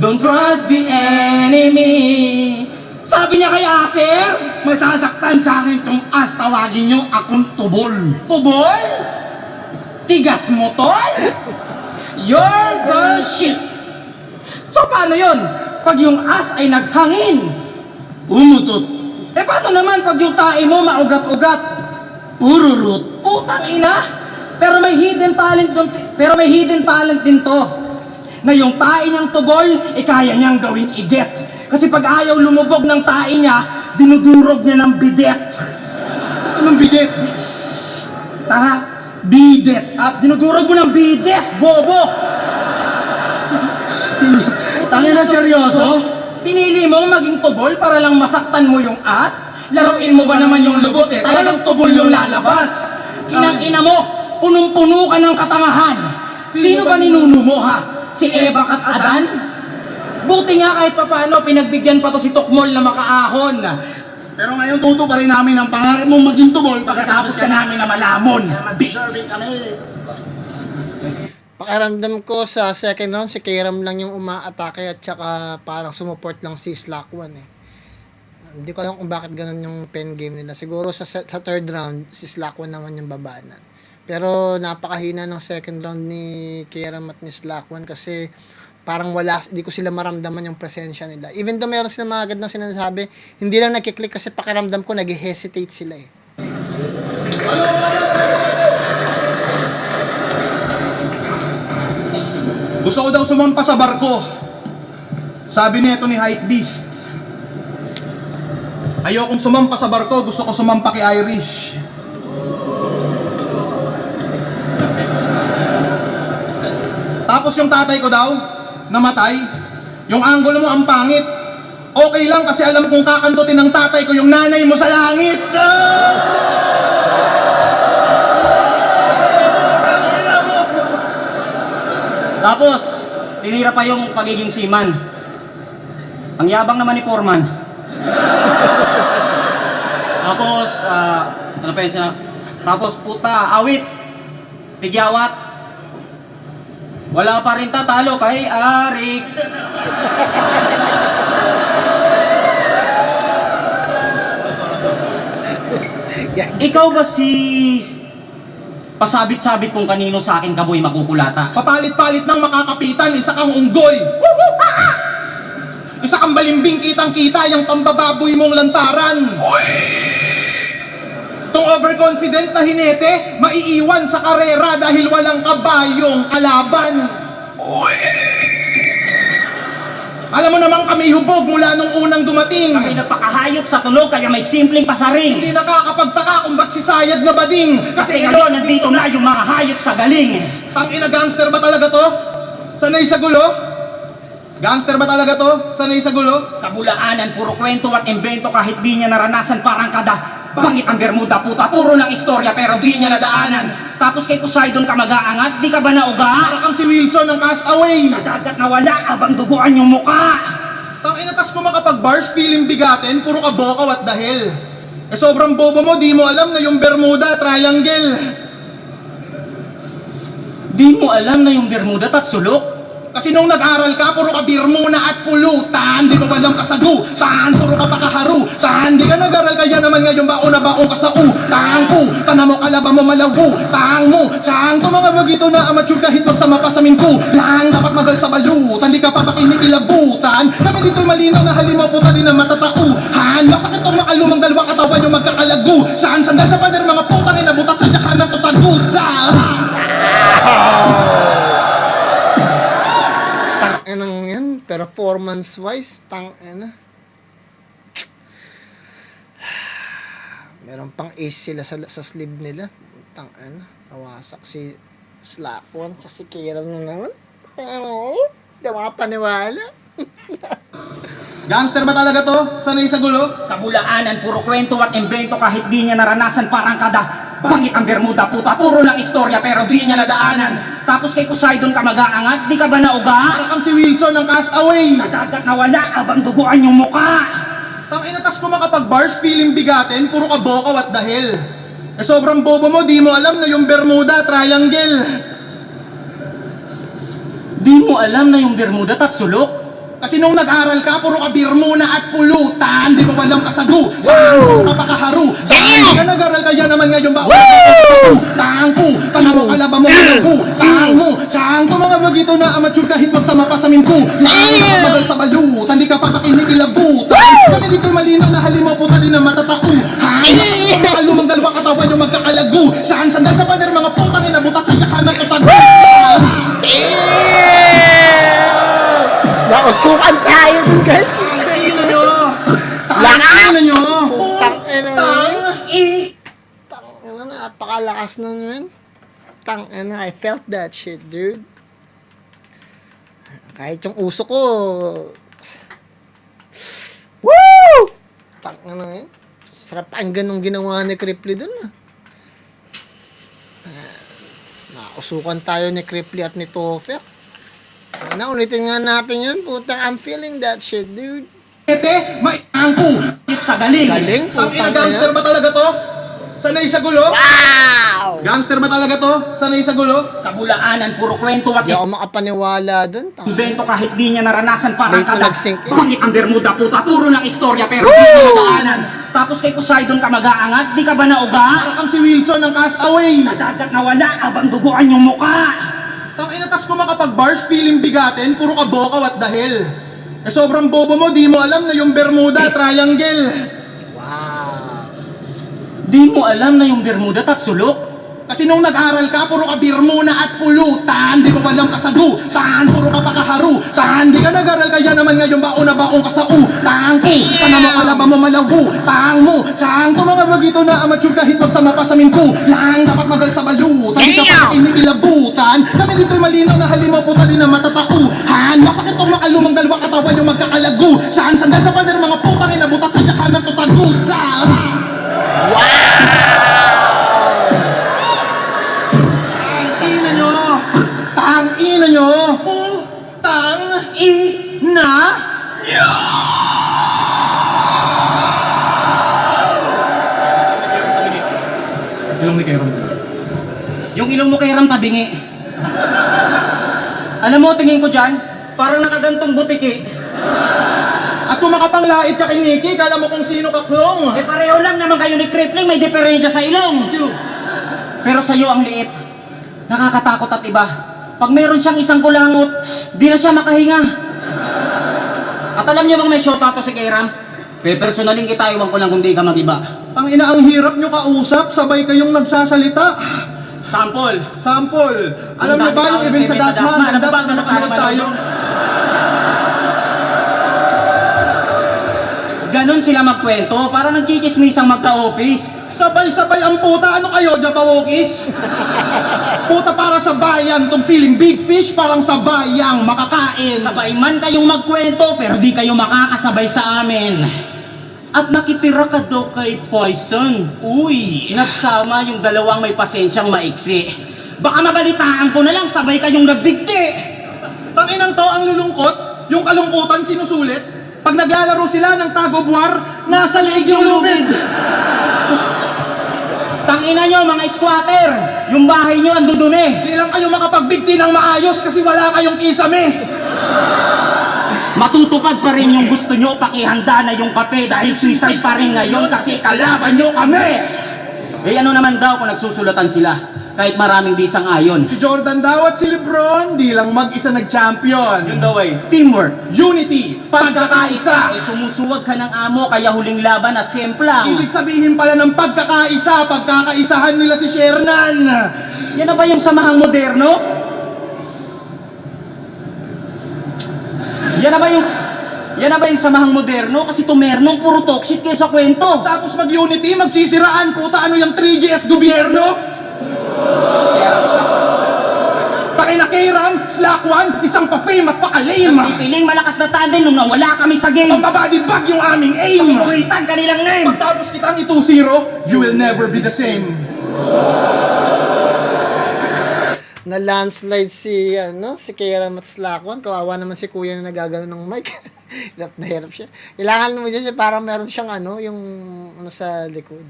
Don't trust the enemy. Sabi niya kay Aser, Masasaktan sa akin tong as, tawagin nyo akong tubol. Tubol? Tigas mo, tol? You're the shit. So paano yun? Pag yung as ay naghangin. Umutot. Eh paano naman pag yung tae mo maugat-ugat? Ururut. Putang ina. Pero may hidden talent din to. Na yung tae niyang tubol, kaya niyang gawing iget. Kasi pag ayaw lumubog ng tae niya, dinudurog niya ng bidet. Anong bidet? Tanga. Bidet. At dinudurog mo ng bidet, bobo. Tangin na seryoso? Pinili mo maging tubol para lang masaktan mo yung as? Laruin mo ba naman yung lubot eh? Talagang tubol yung lalabas. Kinang-ina mo, punong-puno ka ng katangahan. Sino ba ninuno mo ha? Si Eva at Adan? Buti nga kahit papano, pinagbigyan pa to si Tukmol na makaahon. Pero ngayon tuto pa rin namin ang pangarap mong maging tubol Pagkatapos ka namin na malamon. Deserving kami. Pakiramdam ko sa second round, si Kairam lang yung umaatake at saka parang sumuport lang si Slack1 eh. Hindi ko alam kung bakit ganun yung pen game nila. Siguro sa third round, si Slack1 naman yung babanan. Pero napakahina ng second round ni Kieram at ni Slack1 kasi parang di ko sila maramdaman yung presensya nila. Even though meron sila mga agad na sinasabi, hindi lang nagkiklik kasi pakiramdam ko nag-hesitate sila eh. Gusto ko daw sumampa sa barko. Sabi nito ni Hypebeast. Ayokong sumampa sa barko, gusto ko sumampa kay Irish. Tapos yung tatay ko daw, namatay. Yung angulo mo ang pangit. Okay lang kasi alam kong kakantutin ng tatay ko yung nanay mo sa langit. Tapos, tinira pa yung pagiging seaman. Ang yabang naman ni Foreman. Tapos, ano pa yun siya? Tapos, puta, awit, tigyawat. Wala pa rin tatalo kay Arik. Ikaw ba si pasabit-sabit kung kanino sa akin kaboy makukulata? Papalit-palit ng makakapitan, isa kang unggoy. Isa kang balimbing, kitang-kita yung pambababoy mong lantaran. Tong overconfident na hinete, maiiwan sa karera dahil walang kabayong kalaban. Alam mo naman kami hubog mula nung unang dumating. Kami napakahayop sa tunog kaya may simpleng pasaring. Hindi nakakapagtaka kung ba't si Sayad na bading. Kasi ngayon nandito na yung mga hayop sa galing. Tangina, gangster ba talaga to? Sanay sa gulo? Gangster ba talaga to? Sanay sa gulo? Kabulaanan, puro kwento at imbento kahit di niya naranasan parang kada bangit ang Bermuda, puta, puro lang istorya pero di niya nadaanan. Tapos kay Poseidon ka mag-aangas, di ka ba nauga? Para kang si Wilson ng Castaway. Sa dagat na wala, abang duguan yung muka. Tangina, tas kung makapag-bars, feeling bigatin, puro ka bokaw at dahil. Eh sobrang bobo mo, di mo alam na yung Bermuda Triangle. Di mo alam na yung Bermuda at sulok? Kasi nung nag-aral ka, puro ka birmuna at pulutan. Di mo walang kasagutan, puro ka pakaharutan. Di ka nag-aral, kaya naman ngayon baon na baon ka sa utang po. Tanam mo, kalaba mo, malawu, tang mo. Tang to mga bagito na amateur kahit magsama pa sa minku. Lang, dapat magal sa balutan, di ka papakinikilabutan. Kami dito'y malinaw na halimaw puta din na matatauhan. Masakit tong makalumang dalawang katawan yung magkakalagu. Saan sandal sa pader, mga putang inabutas sa dyakan ng tutagusa. Anong yan, performance-wise, meron pang ace sila sa sleeve nila. Tawasak si Slack1 sa si Kieram na naman. Di makapaniwala. Gangster ba talaga to? Sanay sa gulo? Kabulaanan, puro kwento at imbento kahit di niya naranasan parang kada bangit ang Bermuda, puta, puro lang istorya pero di niya nadaanan. Tapos kay Poseidon ka mag-aangas, di ka ba nauga? Para kang si Wilson ng Castaway. Sa dagat na wala, abang duguan yung muka. Tangina, tas kung makapag-bars, feeling bigatin, puro ka bokaw at dahil. Eh sobrang bobo mo, di mo alam na yung Bermuda Triangle. Di mo alam na yung Bermuda at sulok? Kasi nung nag-aral ka, puro ka birmuna at pulutan. Di mo walang kasagutan, puro ka pakaharu. Hindi ka nag-aral, kaya naman ngayon ba? Tang po, tanam mo, kalaba mo, malawu, tang mo. Tang to mga bagito na amateur kahit magsama pa sa minku. Lang, magal sa balutan, di ka papakinikilabutan. Kami dito'y malinaw na halimaw puta din na matatauhan. Makalumang dalawang katawan yung magkakalagu. Saan sandal sa pader, mga putang inabutas sa dyakan ng tutagusa. Nausukan tayo dun, guys. Tangina nyo! Lakas! Tangina nyo! Tangina, napakalakas na naman. Tangina, I felt that shit, dude. Kahit yung uso ko. Woo! Tangina, sarap ang ganong ginawa ni Cripply dun, nausukan tayo ni Cripply at ni Toffer. Ulitin nga natin yun, puta. I'm feeling that shit, dude. Maingangko! Sa galing. Galing, Ang putang ina, gangster ina. ba talaga to? Sanay sa gulo? Wow! Gangster ba talaga to? Sanay sa gulo? Kabulaanan, puro kwento at Hindi ako makapaniwala dun. imbento kahit di niya naranasan parang Late na kada nag-sink in. bangit ang Bermuda, puta, puro lang istorya pero di niya nadaanan. Tapos kay Poseidon ka mag-aangas, di ka ba nauga? Para kang si Wilson ng Castaway. Sa dagat na wala, abang duguan yung muka. Ang inatas ko makapag-bars, feeling bigatin, puro ka bokaw at dahil. Eh sobrang bobo mo, di mo alam na yung Bermuda Triangle. Wow. Di mo alam na yung Bermuda at sulok? Kasi nung nag-aral ka, puro ka birmuna at pulutan. Di mo walang kasagutan, puro ka pakaharutan. Di ka nag-aral, kaya naman ngayon baon na baon ka sa utang. Kana mo kalaba mo malawu, tang mo. Kang mga bagito na amateur kahit magsama pa sa mimpu. Lang dapat magal sa balutan, di ka pa inipilabutan. Kami dito'y malinaw na halimaw puta din na matatauhan. Masakit tong makalumang dalawang katawan yung magkakalagu. Saan sandal sa pader mga putang inabutas sa jakamer to tagusan. Tang ina nyo! Tang na! Ilong ni Keron. Yung ilong mo kay Ram tabingi. Alam mo, tingin ko dyan, parang nakagantong butiki. At kung makapanglait ka kay Nikki, kala mo kung sino ka klong. Eh pareho lang naman kayo ni Crippling, may diferensya sa ilong. Pero sa'yo ang liit. Nakakatakot at iba. Pag meron siyang isang kulangot, di na siya makahinga. At alam niyo bang may shota to si Kairam? Pe-personaling kita, iwan ko lang kung di ka mag-iba. Ang ina, ang hirap nyo kausap, sabay kayong nagsasalita. Sample. Sample. Alam niyo ba yung event sa Dasma? Ano ba ang Nakanood tayo. Ganon sila magkwento, para nagchichismisang magka-office. Sabay-sabay ang puta. Ano kayo, Jabawokis? Puta para sa bayan. Tong feeling big fish, parang sa bayang makakain. Sabay man kayong magkwento, pero di kayo makakasabay sa amin. At nakitira ka daw kay Poison. Uy. Nagsama yung dalawang may pasensyang maiksi. Baka mabalitaan ko na lang, sabay kayong nagbigti. Tanginang to ang lulungkot, yung kalungkutan sinusulit. Pag naglalaro sila ng tag of war, nasa leeg yung lubid. Tangina nyo, mga squatter! Yung bahay nyo ang dudumi. Di lang kayo makapagbigti ng maayos kasi wala kayong kisame. Matutupad pa rin yung gusto nyo, pakihanda na yung kape dahil suicide pa rin ngayon kasi kalaban nyo kami! Eh ano naman daw kung nagsusulatan sila, kahit maraming di sang-ayon. Si Jordan daw at si Lebron, di lang mag-isa nag-champion. Yun daw ay teamwork. Unity, pagkakaisa. Eh sumusuwag ka ng amo, kaya huling laban na semplang. Ibig sabihin pala ng pagkakaisa, pagkakaisahan nila si Shernan. Yan na ba yung samahang moderno? Yan na ba yung samahang moderno? Kasi tumernong puro talkshit kayo sa kwento. Tapos mag-unity, magsisiraan, puta, ano yung 3GS gobyerno? Pakina Kairam, Slack One, isang pa-fame at pa-alim. Piling malakas na tandem nung nawala kami sa game. Pambabody bag yung aming aim. Ulitan kanilang name. Pagtapos kitang 2-0, you will never be the same. Na landslide si Kairam at Slackwan. Kawawa naman si kuya na nagagano ng mic. Hirap na hirap siya. Kailangan mo dyan parang meron siyang yung sa likod.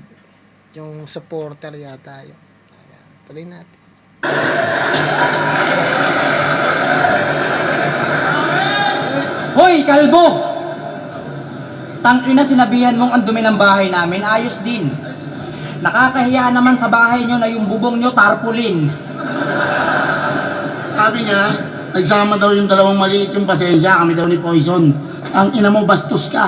Yung supporter yata yun. Ayan. Tuloy natin. Hoy, kalbo! Tangina, sinabihan mong ang dumi ng bahay namin, ayos din. Nakakahiya naman sa bahay nyo na yung bubong nyo tarpulin. Sabi niya, nagsama daw yung dalawang maliit yung pasensya, kami daw ni Poison. Ang ina mo, bastos ka.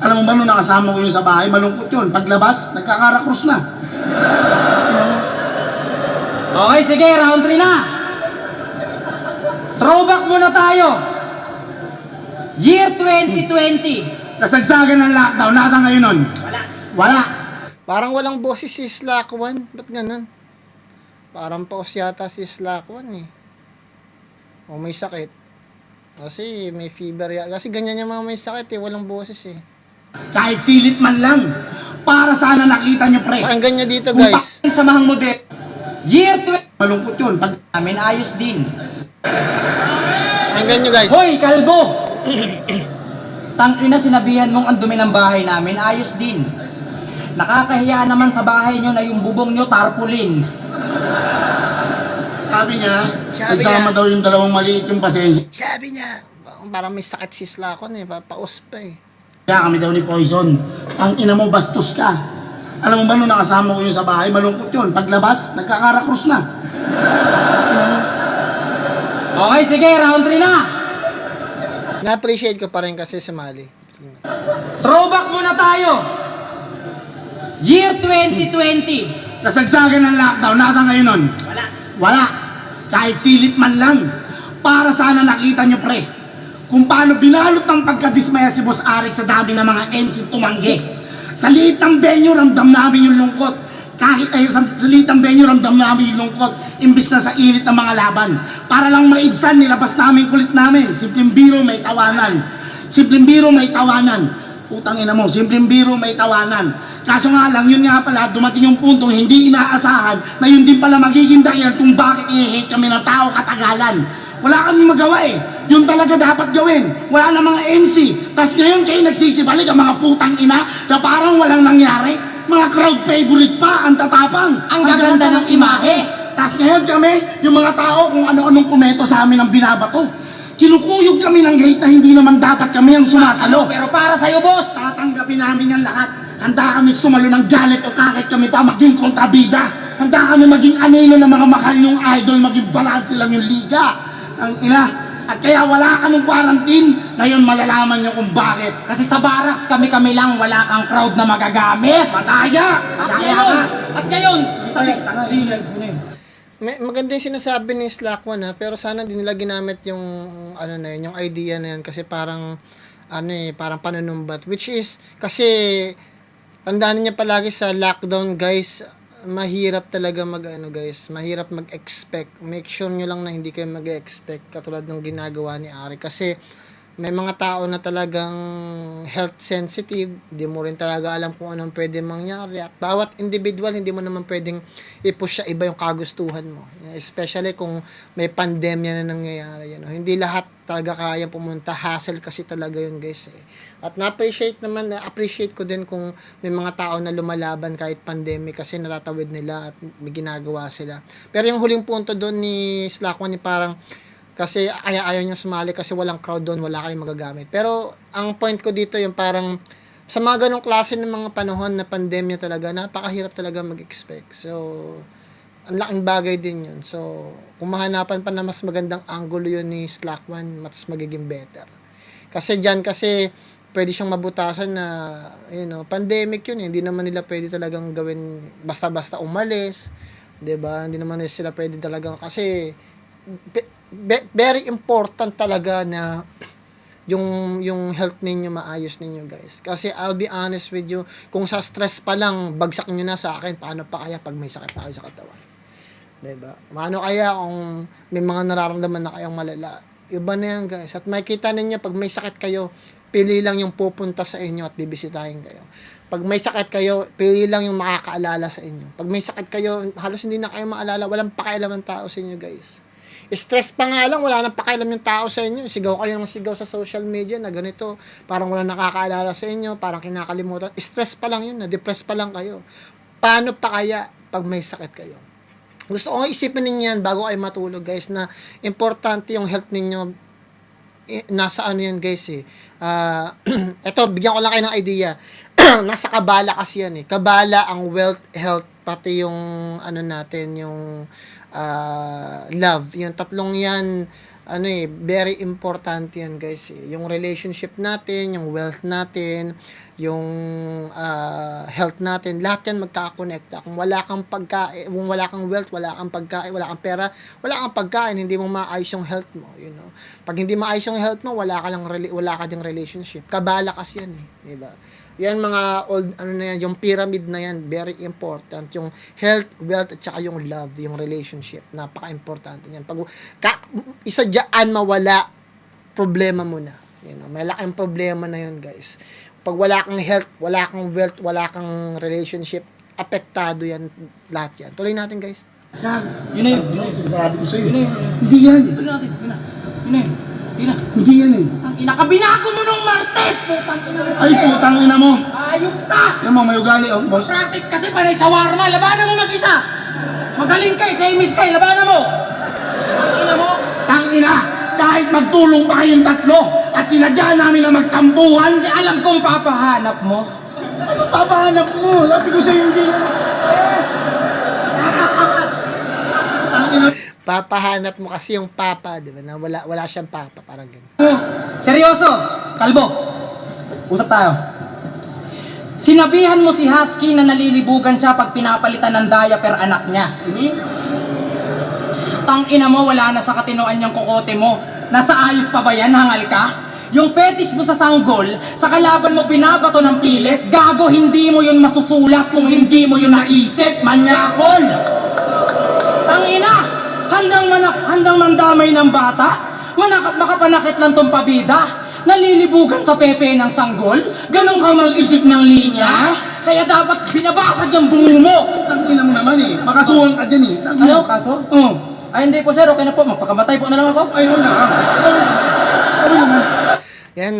Alam mo ba nung nakasama ko yun sa bahay, malungkot yun. Paglabas, nagkakarakros na. Ina mo. Okay, sige, round 3 na. Throwback muna tayo. Year 2020. Kasagsagan ng lockdown, nasa ngayon nun? Wala. Parang walang boses si Slackwan. Ba't ganun? Parang pause yata si Slackwan eh. O may sakit. Kasi may fever kasi ganyan yung mga may sakit eh. Walang boses eh. Kahit silit man lang. Para sana nakita niyo, pre. Pakinggan nyo dito guys. Samahang model. Year 2020. Malungkot yun. Pag Amin, ayos din. Pakinggan nyo guys. Hoy, kalbo! Tangina, sinabihan mong ang dumi ng bahay namin, ayos din. Nakakahiya naman sa bahay nyo na yung bubong nyo tarpulin. sabi niya, Sabi nagsama niya. daw yung dalawang maliit yung pasensya. Sabi niya. Parang may sakit si Slackwan eh. Paus pa eh. Kaya kami daw ni Poison. Ang ina mo, bastos ka. Alam mo ba nung nakasama ko yun sa bahay, malungkot yun. Paglabas, nagkakarakros na. Ina mo. Okay, sige, round 3 na. Na-appreciate ko pa rin kasi sumali. Throwback muna tayo. Year 2020. Kasagsagan ng lockdown, nasa ngayon nun? Wala. Kahit silit man lang. Para sana nakita nyo, pre, kung paano binalot ng pagkadismaya si Boss Arik sa dami ng mga MC tumanggi. Sa liit ng venue, ramdam namin yung lungkot. Sa liit ng venue, ramdam namin yung lungkot. Imbis na sa init ng mga laban. Para lang maibsan, nilabas namin kulit namin. Simpleng biro, may tawanan. Simpleng biro, may tawanan. Putang ina mo, simpleng biro, may tawanan. Kaso nga lang, yun nga pala, dumating yung puntong hindi inaasahan na yun din pala magiging dahilan kung bakit i-hate kami ng tao katagalan. Wala kami magawa eh. Yun talaga dapat gawin. Wala na mga MC. Tas ngayon kayo nagsisibalik ang mga putang ina na parang walang nangyari. Mga crowd favorite pa, ang tatapang. Ang gaganda ng imahe. Tas ngayon kami, yung mga tao kung ano-anong komento sa amin ang binabato. Kinukuyog kami ng hate na hindi naman dapat kami ang sumasalo. Pero para sa'yo, boss. Tatanggapin namin yan lahat. Handa kami sumalo ng galit o kahit kami pa maging kontrabida. Handa kami maging anino ng mga mahal yung idol, maging balanse lang yung liga. Ang ina. At kaya wala ka ng quarantine, ngayon malalaman nyo kung bakit. Kasi sa barracks, kami-kami lang, wala kang crowd na magagamit. Madaya! Madaya ka! At ngayon, Maganda yung sinasabi ni Slack One, ha, pero sana din nila ginamit yung ano na yun, yung idea na yun kasi parang parang panunumbat, which is kasi tandaan niya palagi sa lockdown, guys, mahirap talaga mahirap mag-expect. Make sure nyo lang na hindi kayo mag-expect katulad ng ginagawa ni Ari kasi may mga tao na talagang health sensitive, hindi mo rin talaga alam kung anong pwede mangyari. At bawat individual, hindi mo naman pwedeng i-push sa iba yung kagustuhan mo. Especially kung may pandemya na nangyayari. Hindi lahat talaga kaya pumunta. Hassle kasi talaga yun, guys. At na-appreciate ko din kung may mga tao na lumalaban kahit pandemic kasi natatawid nila at may ginagawa sila. Pero yung huling punto doon ni Slack One, parang kasi ayaw niya sumali kasi walang crowd doon, wala kayong magagamit. Pero ang point ko dito yung parang sa mga ganong klase ng mga panahon na pandemya talaga, napakahirap talaga mag-expect. So, ang laking bagay din yun. So, kung mahanapan pa na mas magandang angulo yun ni Slack One, mas magiging better. Kasi dyan, pwede siyang mabutasan na, pandemic yun. Hindi naman nila pwede talagang gawin basta-basta umalis. 'Di ba? Hindi naman sila pwede talagang, kasi very important talaga na yung health ninyo maayos ninyo, guys. Kasi I'll be honest with you, kung sa stress pa lang bagsak niyo na sa akin, paano pa kaya pag may sakit na kayo sa katawan? 'Di ba? Paano kaya kung may mga nararamdaman na kayong malala? Iba na yan, guys. At makikita ninyo pag may sakit kayo, pili lang yung pupunta sa inyo at bibisitahin kayo. Pag may sakit kayo, pili lang yung makakaalala sa inyo. Pag may sakit kayo, halos hindi na kayo maalala, walang pakialam ng tao sa inyo, guys. Stress pa nga lang, wala nang pakialam yung tao sa inyo. Sigaw kayo ng sigaw sa social media na ganito, parang wala nakakaalala sa inyo, parang kinakalimutan. Stress pa lang yun, na-depress pa lang kayo. Paano pa kaya pag may sakit kayo? Gusto ko isipin ninyo yan bago kayo matulog, guys, na importante yung health ninyo. Nasa ano yan, guys, eto, bigyan ko lang kayo ng idea. Nasa kabala kasi yan, kabala ang wealth, health, pati yung natin, yung love. Yung tatlong yan, very important yan, guys. Yung relationship natin, yung wealth natin, yung health natin, lahat yan magkakakonekta. Kung wala kang pagkain, kung wala kang wealth, wala kang pagkain, wala kang pera, wala kang pagkain, hindi mo maayos yung health mo, Pag hindi maayos yung health mo, wala ka ding relationship. Kabala kasi yan, di ba? Yan mga old, yung pyramid na yan, very important. Yung health, wealth, at saka yung love, yung relationship. Napaka-importante yan. Pag isa dyan mawala, problema mo na. May laking problema na yun, guys. Pag wala kang health, wala kang wealth, wala kang relationship, apektado yan, lahat yan. Tuloy natin, guys. Yun na yun. Sabi ko sa'yo. Hindi yan. Tuloy natin. Yun na yun. Sige na. Hindi yan Inakabinako mo nung Martes, putang ina mo. Ay, putang ina mo. Ayok ka. Yan mo, may ugali, boss. Practice kasi panay shawarma. Labanan mo mag-isa. Magaling ka, semis ka, labanan mo. Ina mo. Tangina, kahit magtulong pa kayong tatlo at sinadya namin na magtampuhan, Kasi alam kong papahanap mo. Ano papahanap mo? Sabi ko sa'yo hindi. Papahanap mo kasi yung papa, di ba? Na wala siyang papa, parang ganun. Seryoso, kalbo. Usap tayo. Sinabihan mo si Husky na nalilibugan siya pag pinapalitan ng diaper anak niya. Tang-ina mo, wala na sa katinoan yung kokote mo. Nasa ayos pa ba yan, hangal ka? Yung fetish mo sa sanggol, sa kalaban mo binabato ng pilit, gago, hindi mo yun masusulat kung hindi mo yun naisip, manyakol! Tang-ina! Handang mandamay ng bata? Makapanakit lang tong pabida? Nalilibugan sa pepe ng sanggol? Ganon ka mag-isip ng linya? Kaya dapat binabasag yung bungo mo! Tangina mo naman eh. Makasuhan ka dyan eh. Ano, kaso? Oo. Ay, hindi po sir, okay na po. Magpakamatay po na lang ako. Ay, wala. Ano naman? Yan,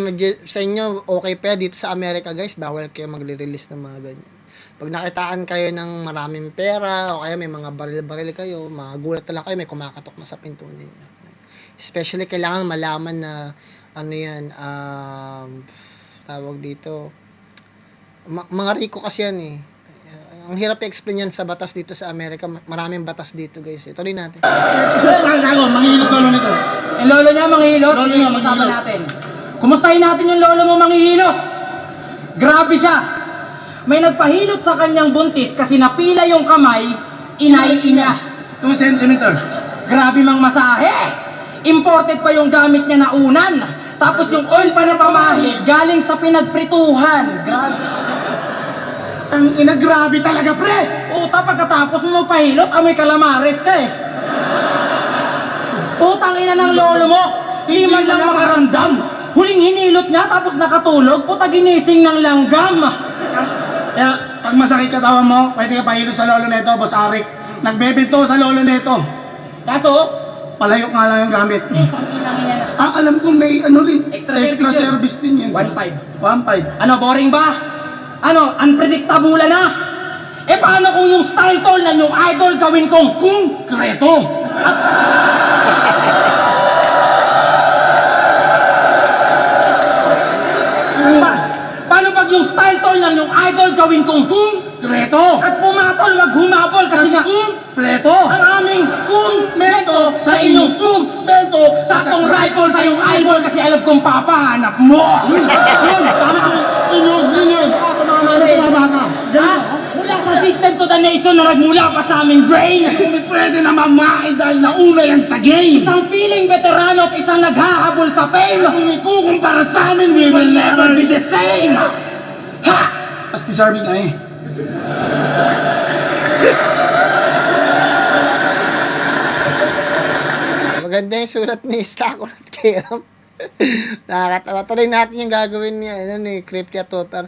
sa inyo, okay pa dito sa Amerika, guys. Bawal kayo magre-release ng mga ganyan. Pag nakitaan kayo ng maraming pera, o kaya may mga baril-baril kayo, magulat na lang kayo, may kumakatok na sa pinto ninyo. Especially, kailangan malaman na, ano yan, tawag dito, mga riko kasi yan eh. Ang hirap i-explain yan sa batas dito sa Amerika. Maraming batas dito, guys. Ituloy natin. Isa lang ako, manghihilot lolo nito. Yung lolo niya, manghihilot. Lolo Sige, niya, usapan manghihilot. natin. Kumustahin natin yung lolo mo, manghihilot. Grabe siya. May nagpahilot sa kanyang buntis kasi napila yung kamay, inay-inya. 2 centimeter. Grabe mang masahe. Imported pa yung gamit niya na unan. Tapos yung oil pa na pamahid, galing sa pinagprituhan. Grabe. Ang ina, grabe talaga, pre! Puta, pagkatapos mo pahilot, amoy kalamares ka eh. Putang ina ng lolo mo, di man lang makaramdam. Huling hinilot niya, tapos nakatulog, puta ginising ng langgam. Kaya, pag masakit katawan mo, pwede ka pahilot sa lolo nito, Boss Arik. Nagbebento sa lolo nito. Kaso, Palayok nga lang yung gamit. ilang yan. Alam ko may ano rin. Extra Extra service service din yan. 1.5. 1.5. Ano, boring ba? Ano, unpredictable na? Eh paano kung yung style tol na yung idol gawin kong Konkreto. Paano pag yung style tol lang yung idol gawin kong Konkreto. at pumatol wag humabol kasi nga Kompleto. ang aming meto sa inyong Kompleto. saktong rifle sa iyong eyeball kasi alam kong papahanap mo. Yun. Tama kami. Yun. Tumama ka. Ha? Mula sa system to the nation na nagmula pa sa aming brain. Kung pwede na mamain dahil nauna yan sa game. Isang piling veterano at isang naghahabol sa fame. Kung ikukumpara sa amin, we will never Be the same. Ha! Mas deserving kami. Maganda yung sulat ni Stacon at Kiram. Nakakatawa. Tuloy natin yung gagawin niya. Ano ni Cripply at Topher.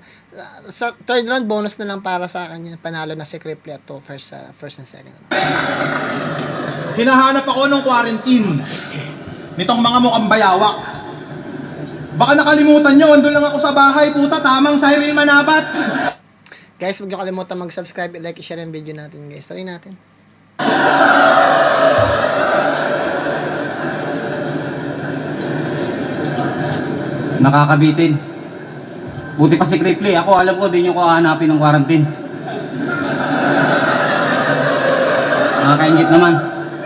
Sa third round, bonus na lang para sa akin yun. Panalo na si Cripply at Topher sa first and second round. Hinahanap ako ng quarantine nitong mga mukhang bayawak. Baka nakalimutan nyo, andun lang ako sa bahay, puta, tamang Cyril Manabat. Guys, huwag niyo kalimutan mag-subscribe, i-like, i-share yung video natin, guys. Tuloy natin. Nakakabitin. Buti pa si Cripply. Ako, alam ko, di nyo ko hahanapin ng quarantine. Nakakaingit naman.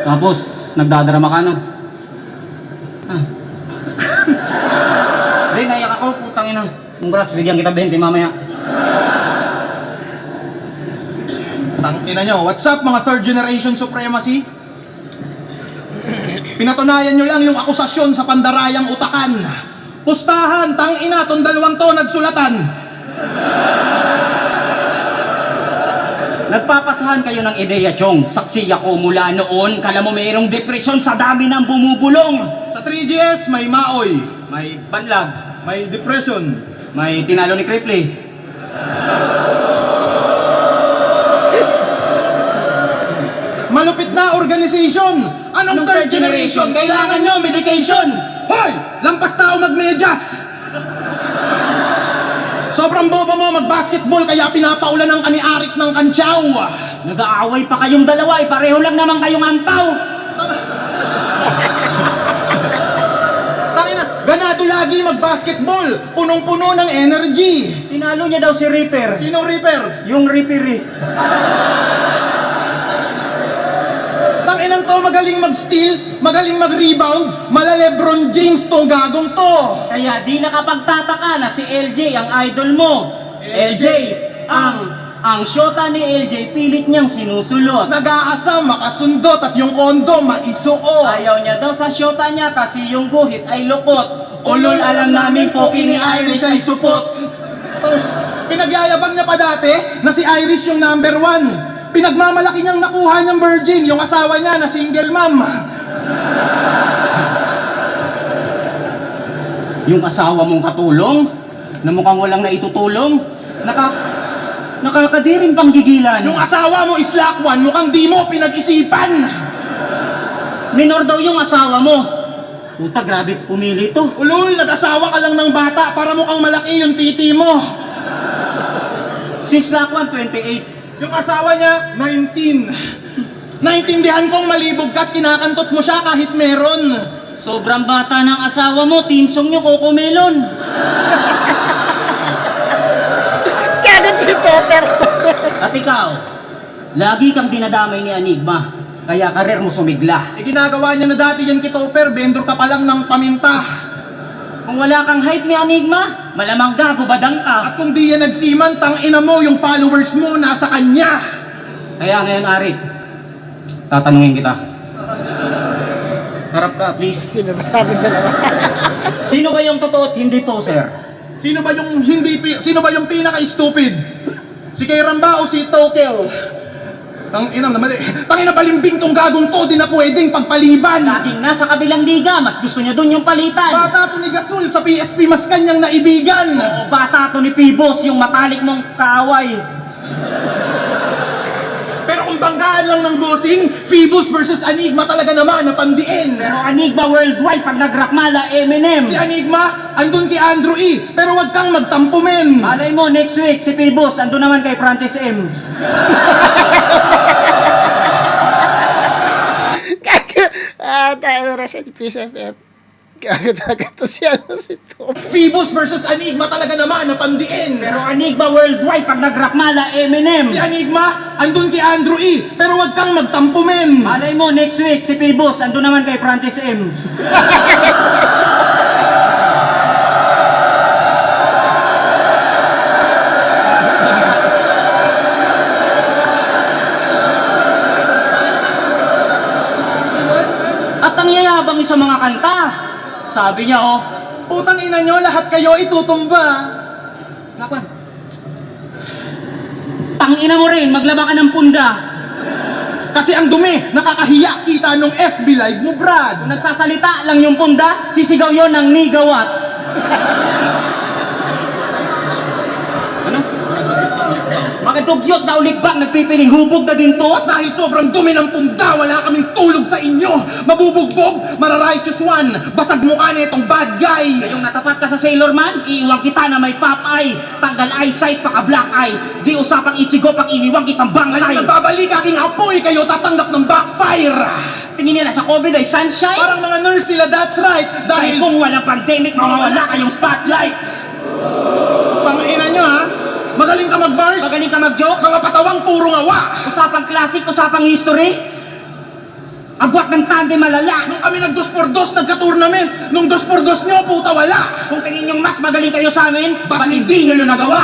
Tapos, nagdadrama ka, no? Ah. Di, naiyak ako, putang ina. Congrats, bigyan kita 20 mamaya. Tangina nyo, what's up mga third generation supremacy? Pinatunayan nyo lang yung akusasyon sa pandarayang utakan. Pustahan, tangina, tong dalawang to nagsulatan. Nagpapasahan kayo ng ideya, Chong. Saksi ako mula noon. Kala mo mayroong depresyon sa dami ng bumubulong. Sa 3GS, may maoy, May banlag. may depression. May tinalo ni Cripply. Malupit na organization. Anong third generation? Kailangan nyo medication. Hoy! Lampas tao magmedyas. Sobrang bobo mo mag-basketball kaya pinapaulan ng kaniarik ng kantsaw. Nag-aaway pa kayong dalawa, pareho lang naman kayong antaw. Tangina, ganado Determinado lagi mag-basketball. Punong-puno ng energy. Tinalo niya daw si Reaper. Sinong Reaper? Yung Reaper eh. Tanginang to, magaling mag-steal, magaling mag-rebound, mala LeBron James tong gagong to. Kaya di nakapagtataka na si LJ ang idol mo. LJ, ang syota ni LJ pilit niyang sinusulot. Nag-aasam, makasundot at yung kondo maisuo. Ayaw niya daw sa syota niya kasi yung guhit ay lupot. Ulol, alam namin po ni Irish ay supot. Pinagyayabang niya pa dati na si Irish yung number 1. Pinagmamalaki niyang nakuha niyang virgin, yung asawa niya na single mom. Yung asawa mong katulong, na mukhang walang naitutulong, nakakadirin pang gigilan. Yung asawa mo is lakwan, mukhang di mo pinag-isipan. Minor daw yung asawa mo. Puta, grabe pumili to. Ulul, nag-asawa ka lang ng bata para mukhang malaki yung titi mo. Si Slakwan, 28. Yung asawa niya, 19. Naintindihan kong malibog ka at kinakantot mo siya kahit meron. Sobrang bata ng asawa mo, tinsong nyo, Cocomelon. Kagad si Topper. At ikaw, lagi kang dinadamay ni Enigma, kaya karir mo sumigla. Ginagawa niya na dati yan kay Topper, vendor ka pa lang ng paminta. Kung wala kang hype ni Enigma, malamang gago badang ka. At kung di yan nagsiman, tangina mo, yung followers mo nasa kanya. Kaya ngayon, Arik, tatanungin kita. Harap ka, please. Sino ba sabi dalawa? Sino ba yung totoo at hindi poser? Sino ba yung pinaka-stupid? Si Kairam ba o si Tokel? Tangina na mali. Tangina balimbing tong gagong to, di na pwedeng pagpaliban. Laging nasa kabilang liga, mas gusto niya dun yung palitan. Bata to ni Gasol sa PSP, mas kanyang naibigan. O bata to ni Pibos, yung matalik mong kaaway. Pero kung banggaan lang ng bossing, Phoebus versus Enigma talaga naman na pandiin. Pero Enigma worldwide, pag nag-rapmala, Eminem. Si Enigma, andun kay Andrew E. Pero wag kang magtampo, men. Malay mo, next week, si Pibos, ando naman kay Francis M. Tayo rest in peace, FF. Kagad to si Topper. Phoebus versus Enigma talaga naman na pandiin. Pero Enigma worldwide, pag nag-rapmala, Eminem. Si Enigma, andun kay Andrew E. Pero wag kang magtampo, men. Malay mo, next week, si Pibos, ando naman kay Francis M. At ang yayabang yung sa mga kanta. Sabi niya, oh, Putang ina nyo, lahat kayo itutumba. Slakwan. Tangina mo rin, maglaba ka ng punda. Kasi ang dumi, nakakahiya kita nung FB Live mo, Brad. Kung nagsasalita lang yung punda, sisigaw yon ng nigawat. Ano? Mga dugyot na uligbak, nagpipiling hubog na din to. At dahil sobrang dumi ng punda, wala kaming tulog sa inyo. Mabubugbog, mara-righteous one. Basag mukha na itong bad guy. Ngayong natapat ka sa Sailor Man, iiwang kita na may pop eye. Tanggal eyesight, paka black eye. Di usapang ichigo pag iniwang kitang bangkay. Ngayon nagbabalik aking apoy, kayo tatanggap ng backfire. Tingin nila sa COVID ay sunshine. Parang mga nurse nila, that's right. Dahil Dahil kung walang pandemic, mawawala kayong spotlight. pangina nyo ha, magaling ka mag-bars, Magaling ka mag-jokes. mga patawang puro ngawa. Usapang classic, usapang history. Agwat ng tandem malala. Nung kami nag-2x2 nagka-tournament, nung 2x2 nyo, puta wala. Kung tingin nyo mas magaling kayo sa amin, Ba't hindi nyo yun nagawa?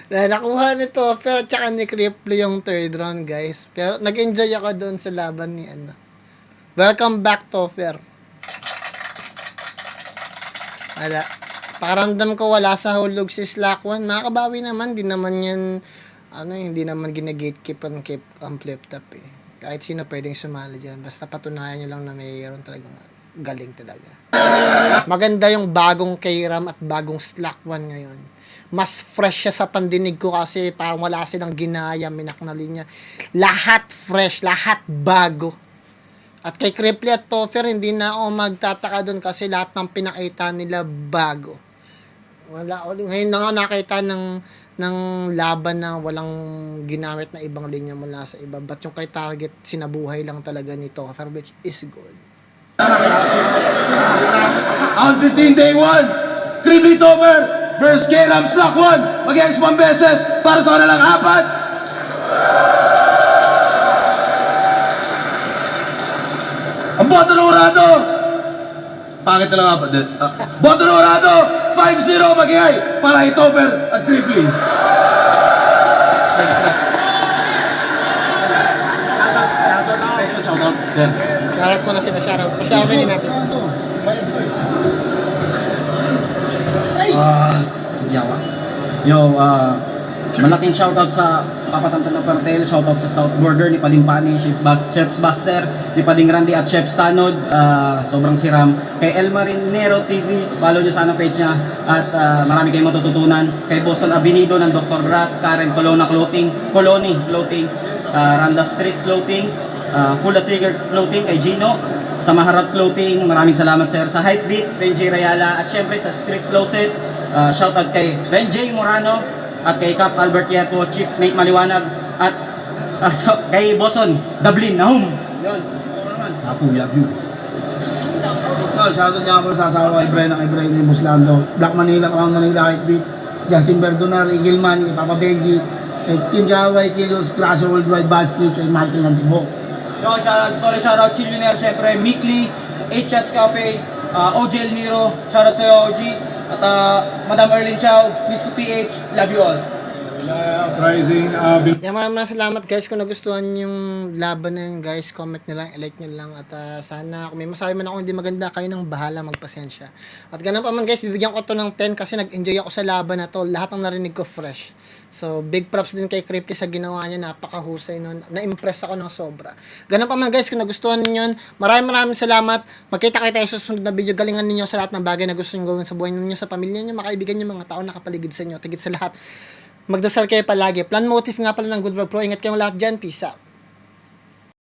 Na nakuha ni Topper at saka ni Cripply yung third round, guys. Pero nag-enjoy ako doon sa laban ni ano. Welcome back, Topper. Wala. Pakiramdam ko wala sa hulog si Slakwan. Makakabawi naman. Di naman yan, hindi naman gina-gatekeep ang flip top eh. Kahit sino pwedeng sumali dyan. Basta patunayan nyo lang na mayroon talagang galing talaga. Maganda yung bagong Kairam at bagong Slakwan ngayon. Mas fresh siya sa pandinig ko kasi parang wala silang ginaya, minaknali niya. Lahat fresh, lahat bago. At kay Cripply at Topher, hindi na ako magtataka doon kasi lahat ng pinakita nila bago. Wala, ngayon na nga nakita ng laban na walang ginamit na ibang linya mula sa iba. But yung kay Target, sinabuhay lang talaga nito, which is good. Round 15, day 1. Cripply Topher versus K-Ram Slack 1. Mag-expand beses para sa kanilang apat. Ang boto ng Orado. Pangit na lang apat din. Boto ng Orado. 5-0 mag-iay para kay Topher at Cripply. Shoutout ko na sila, shoutout. Pa-shoutout rin natin. Malaking shoutout sa Kapatang Partel, shoutout sa South Border, ni Pading Pani, Chef's Buster, ni Pading Randy at Chef's Tanod, sobrang siram. Kay Elmarin Nero TV, follow nyo sana page niya at marami kayong matututunan. Kay Boston Abinido ng Dr. Grass, Karen Coloni Clothing, Randa Streets Clothing, Kula Trigger Clothing, kay Gino, sa Maharap Clothing, maraming salamat sir. Sa Hypebeat, Renji Rayala, at syempre sa Street Closet, shoutout kay Renji Morano, at kay Cap Albert Yepo, Chief Mate Maliwanag, at kay Boson Dublin Nahum. Yun. Kapuyag yun. Shoutout nga po sa asawa kay Brian, kay Brian ni Buslando, Black Manila, Crown Manila, Hypebeat, Justin Berdonar, Igilman, kay Papa Benji, kay Team Jaway, Kilios, Clash Worldwide, Bad Street, kay Michael Nantibok. Yo, shoutout Chillionaire, syempre, Mikli, 8 Shots Cafe, OJ El Niro, shoutout sa'yo, OG, at Madam Erlyn Chow, Miss PH, love you all. Yeah, maraming salamat guys. Kung nagustuhan yung laban na yun guys, comment nyo lang, like nyo lang. At sana kung may masabi man ako hindi maganda, kayo nang bahala, magpasensya. At ganun pa man guys, bibigyan ko to ng 10 kasi nag-enjoy ako sa laban na to. Lahat ng narinig ko fresh. So big props din kay Cripply sa ginawa niya, napakahusay nun. Na-impress ako ng sobra. Ganun pa man guys, kung nagustuhan niyo yun, maraming salamat. Magkita kayo tayo sa susunod na video. Galingan ninyo sa lahat ng bagay na gusto niyo gawin sa buhay ninyo, sa pamilya niyo, makaibigan niyo, mga tao nakapaligid sa inyo. Tigit sa lahat, magdasal kayo palagi. Plan Motive nga pala ng Good Vlog Pro. Ingat kayong lahat dyan. Peace out.